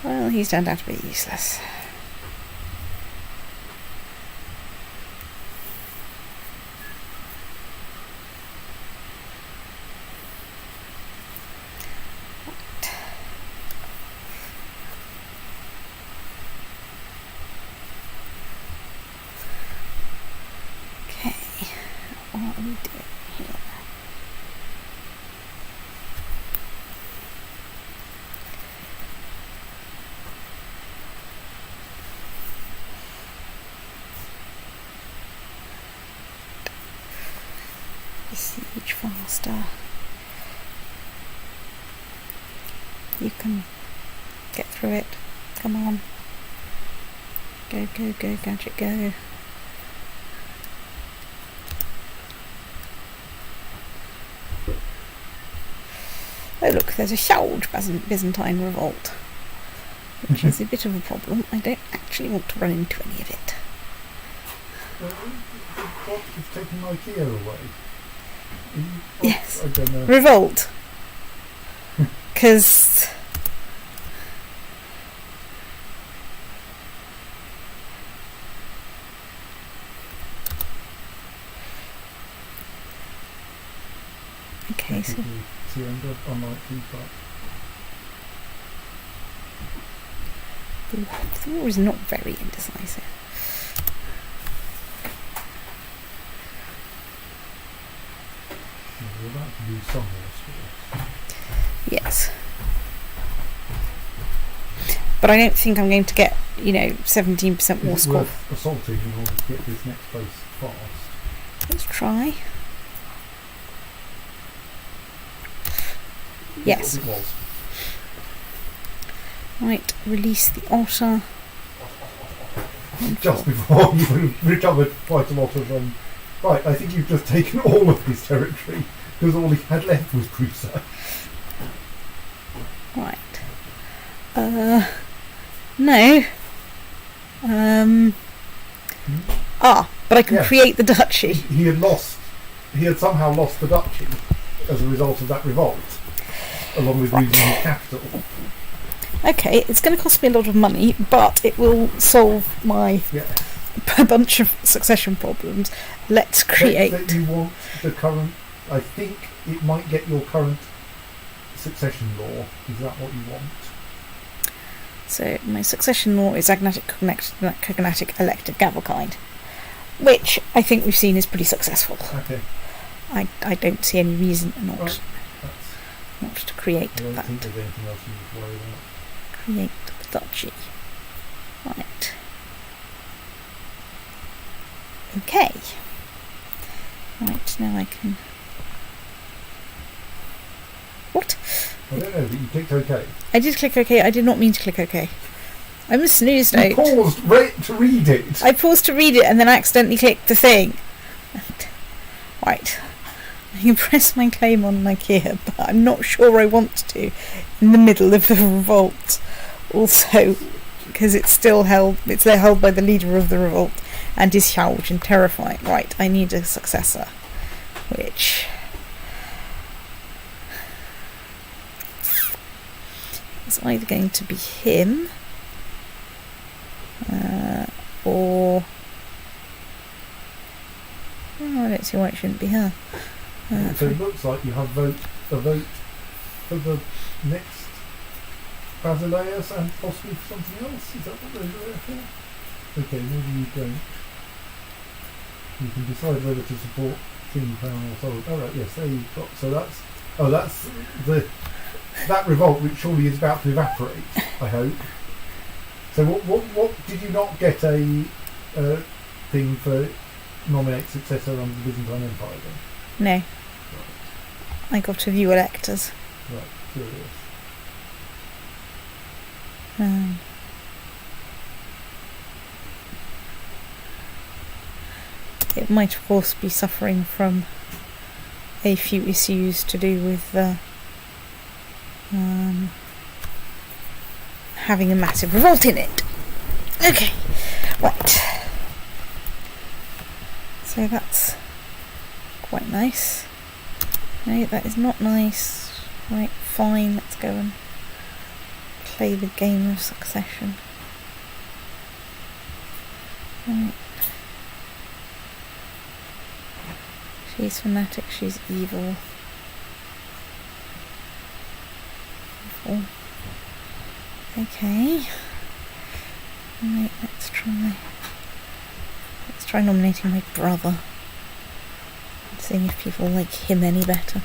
Well, he's turned out to be useless. Okay, what are we doing here? Siege faster. You can get through it. Come on. Go, go, go, gadget, go. there's a huge Byzantine revolt, which is a bit of a problem. I don't actually want to run into any of it. What is taking IKEA away? Yes. I don't know. Revolt. Because... Okay, so... Unlikely, but the war is not very indecisive. we're about to lose some more score. Yes. But I don't think I'm going to get, 17% war Is it score. worth assaulting in order to get this next place fast? Let's try. Yes. It was. Right, release the otter. Just before you would have recovered quite a lot of right, I think you've just taken all of his territory because all he had left was Prusa. Right. No. But I can Yes. create the duchy. He had somehow lost the duchy as a result of that revolt, along with losing his capital. Okay, it's going to cost me a lot of money, but it will solve my a bunch of succession problems. Let's create... That you want the current... I think it might get your current succession law. Is that what you want? So my succession law is agnatic, cognatic, elected Gavelkind, which I think we've seen is pretty successful. Okay. I don't see any reason not Right. not to create I don't that. think there's anything else you need to worry about. Create the duchy. Right. Okay. Right, now I can... What? I don't know, but you clicked OK. I did click OK. I did not mean to click OK. I'm a snooze You note. paused to read it. I paused to read it and then accidentally clicked the thing. Right. I can press my claim on IKEA, but I'm not sure I want to in the middle of the revolt. Also, because it's still held by the leader of the revolt and is huge and terrifying. Right, I need a successor, which is either going to be him or... Oh, I don't see why it shouldn't be her. So it looks like you have a vote for the next Basileus and possibly for something else. Is that what they're there for? Okay, maybe you don't. You can decide whether to support King, Crown or Soul. Oh right, yes, there you've got. So that's that revolt, which surely is about to evaporate. I hope. So what did you not get a thing for nominate successor under the Byzantine Empire then? No. I got a view electors. Right, curious. It might of course be suffering from a few issues to do with having a massive revolt in it. Okay, right. So that's quite nice. No, that is not nice. Right, fine, let's go and play the game of succession. Right. She's fanatic, she's evil. Evil. Okay. Right, let's try nominating my brother. Seeing if people like him any better.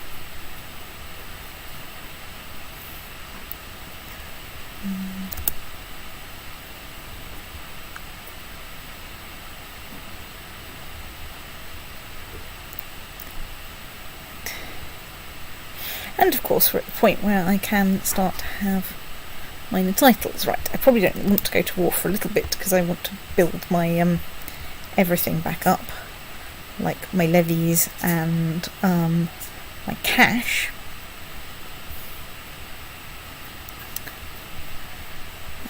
And of course we're at the point where I can start to have minor titles. Right, I probably don't want to go to war for a little bit because I want to build my everything back up. Like my levies and my cash.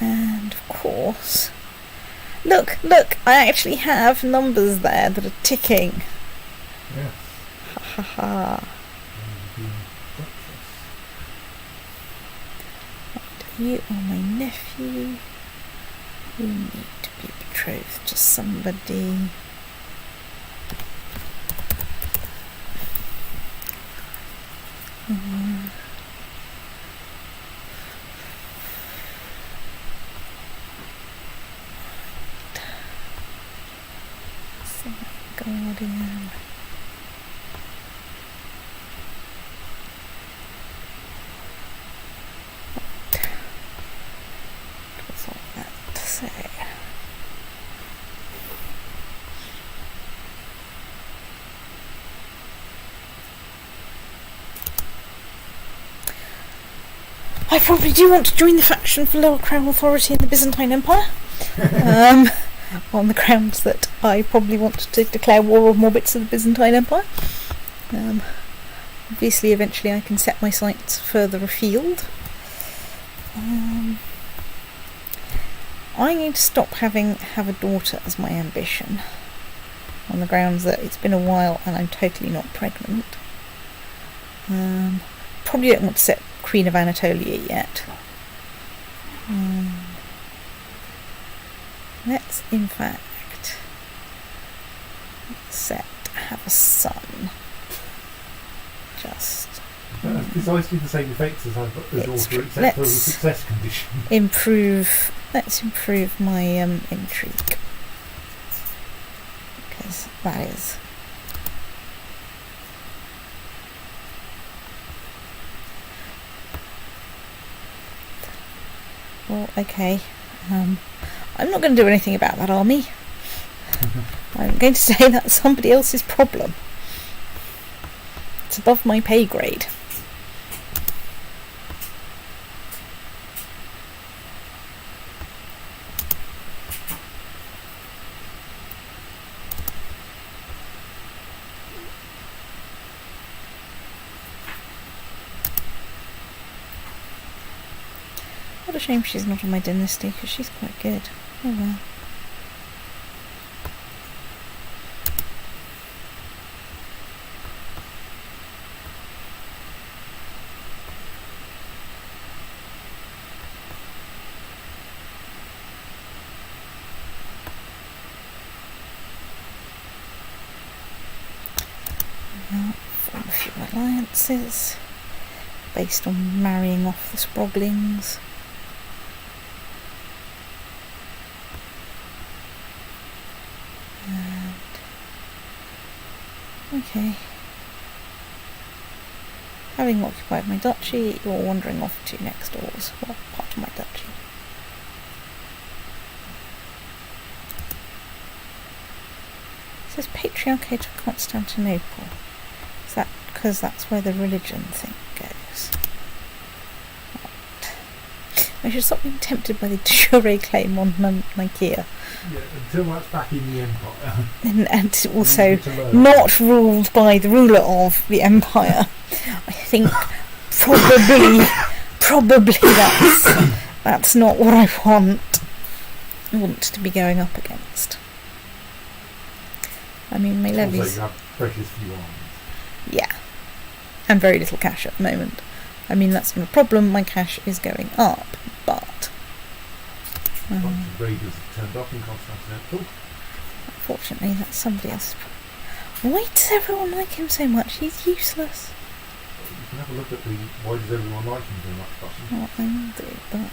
And of course, look, I actually have numbers there that are ticking. Yes. Ha ha ha. You are my nephew. You need to be betrothed to somebody. Guardian. What's all that to say? I probably do want to join the faction for lower crown authority in the Byzantine Empire. On the grounds that I probably want to declare war on more bits of the Byzantine Empire. Obviously, eventually I can set my sights further afield. I need to stop have a daughter as my ambition, on the grounds that it's been a while and I'm totally not pregnant. Probably don't want to set Queen of Anatolia yet. Let's in fact set have a son. Just precisely the same effects as I've got the daughter, except for the success condition. Let's improve my intrigue, because that is. Well, okay. I'm not going to do anything about that army. I'm going to say that's somebody else's problem. It's above my pay grade. What a shame she's not on my dynasty, because she's quite good. Oh well. Form a few alliances based on marrying off the Sproglings. Okay. Having occupied my duchy, you're wandering off to next doors. Well, part of my duchy. It says Patriarchate of Constantinople. Is that because that's where the religion thing goes? I should stop being tempted by the de jure claim on Nicaea. Yeah, until that's back in the Empire. And also not ruled by the ruler of the Empire. I think probably that's not what I want to be going up against. I mean, my levies. Also, you have precious few armies. Yeah, and very little cash at the moment. I mean, that's not a problem. My cash is going up, but. A bunch of raiders have turned up in Constantinople. Unfortunately, that's somebody else. Why does everyone like him so much? He's useless. You can have a look at the why does everyone like him so much button. What I will do, but.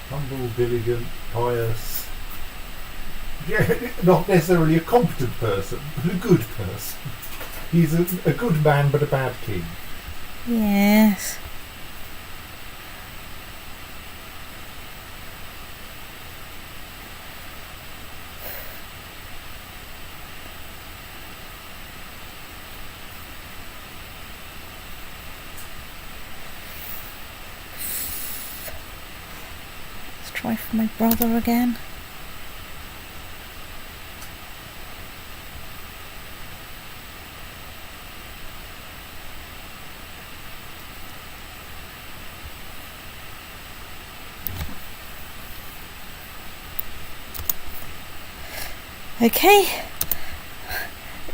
Humble, diligent, pious. Yeah, not necessarily a competent person, but a good person. He's a good man, but a bad king. Yes. Let's try for my brother again. Okay.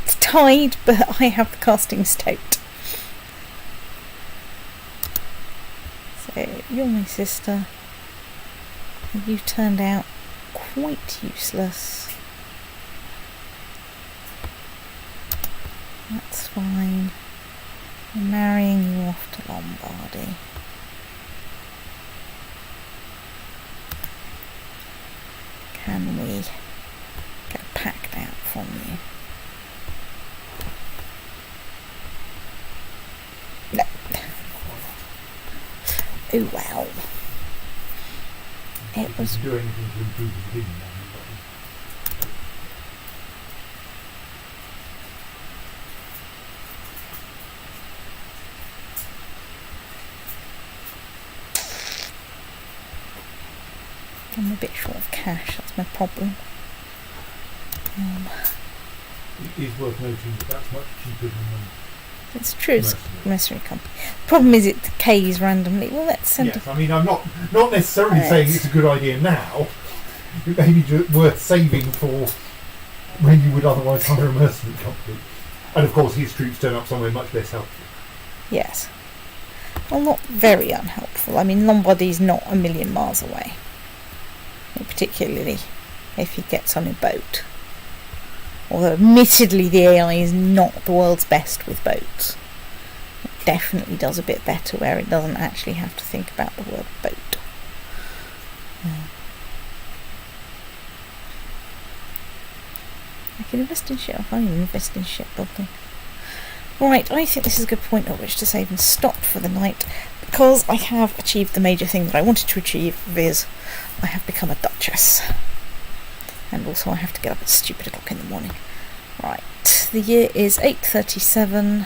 It's tied, but I have the casting stoked. So, you're my sister. You turned out quite useless. That's fine. I'm marrying you off to Lombardy. Can we get a pact out from you? No. Oh well. It was. Do anything to improve the game. I'm a bit short of cash, that's my problem. It is worth noting that that's much cheaper than It's true, it's a mercenary company. The problem is it decays randomly. Well, let's send yes, I mean, I'm not necessarily saying it's a good idea now. It may be worth saving for when you would otherwise hire a mercenary company. And of course, his troops turn up somewhere much less helpful. Yes. Well, not very unhelpful. I mean, Lombardy's not a million miles away. Particularly if he gets on a boat. Although admittedly the AI is not the world's best with boats. It definitely does a bit better where it doesn't actually have to think about the word boat. I can invest in ship. I can't even invest in shipbuilding. Right, I think this is a good point at which to save and stop for the night, because I have achieved the major thing that I wanted to achieve, viz. I have become a Duchess. And also I have to get up at stupid o'clock in the morning. Right, the year is 837.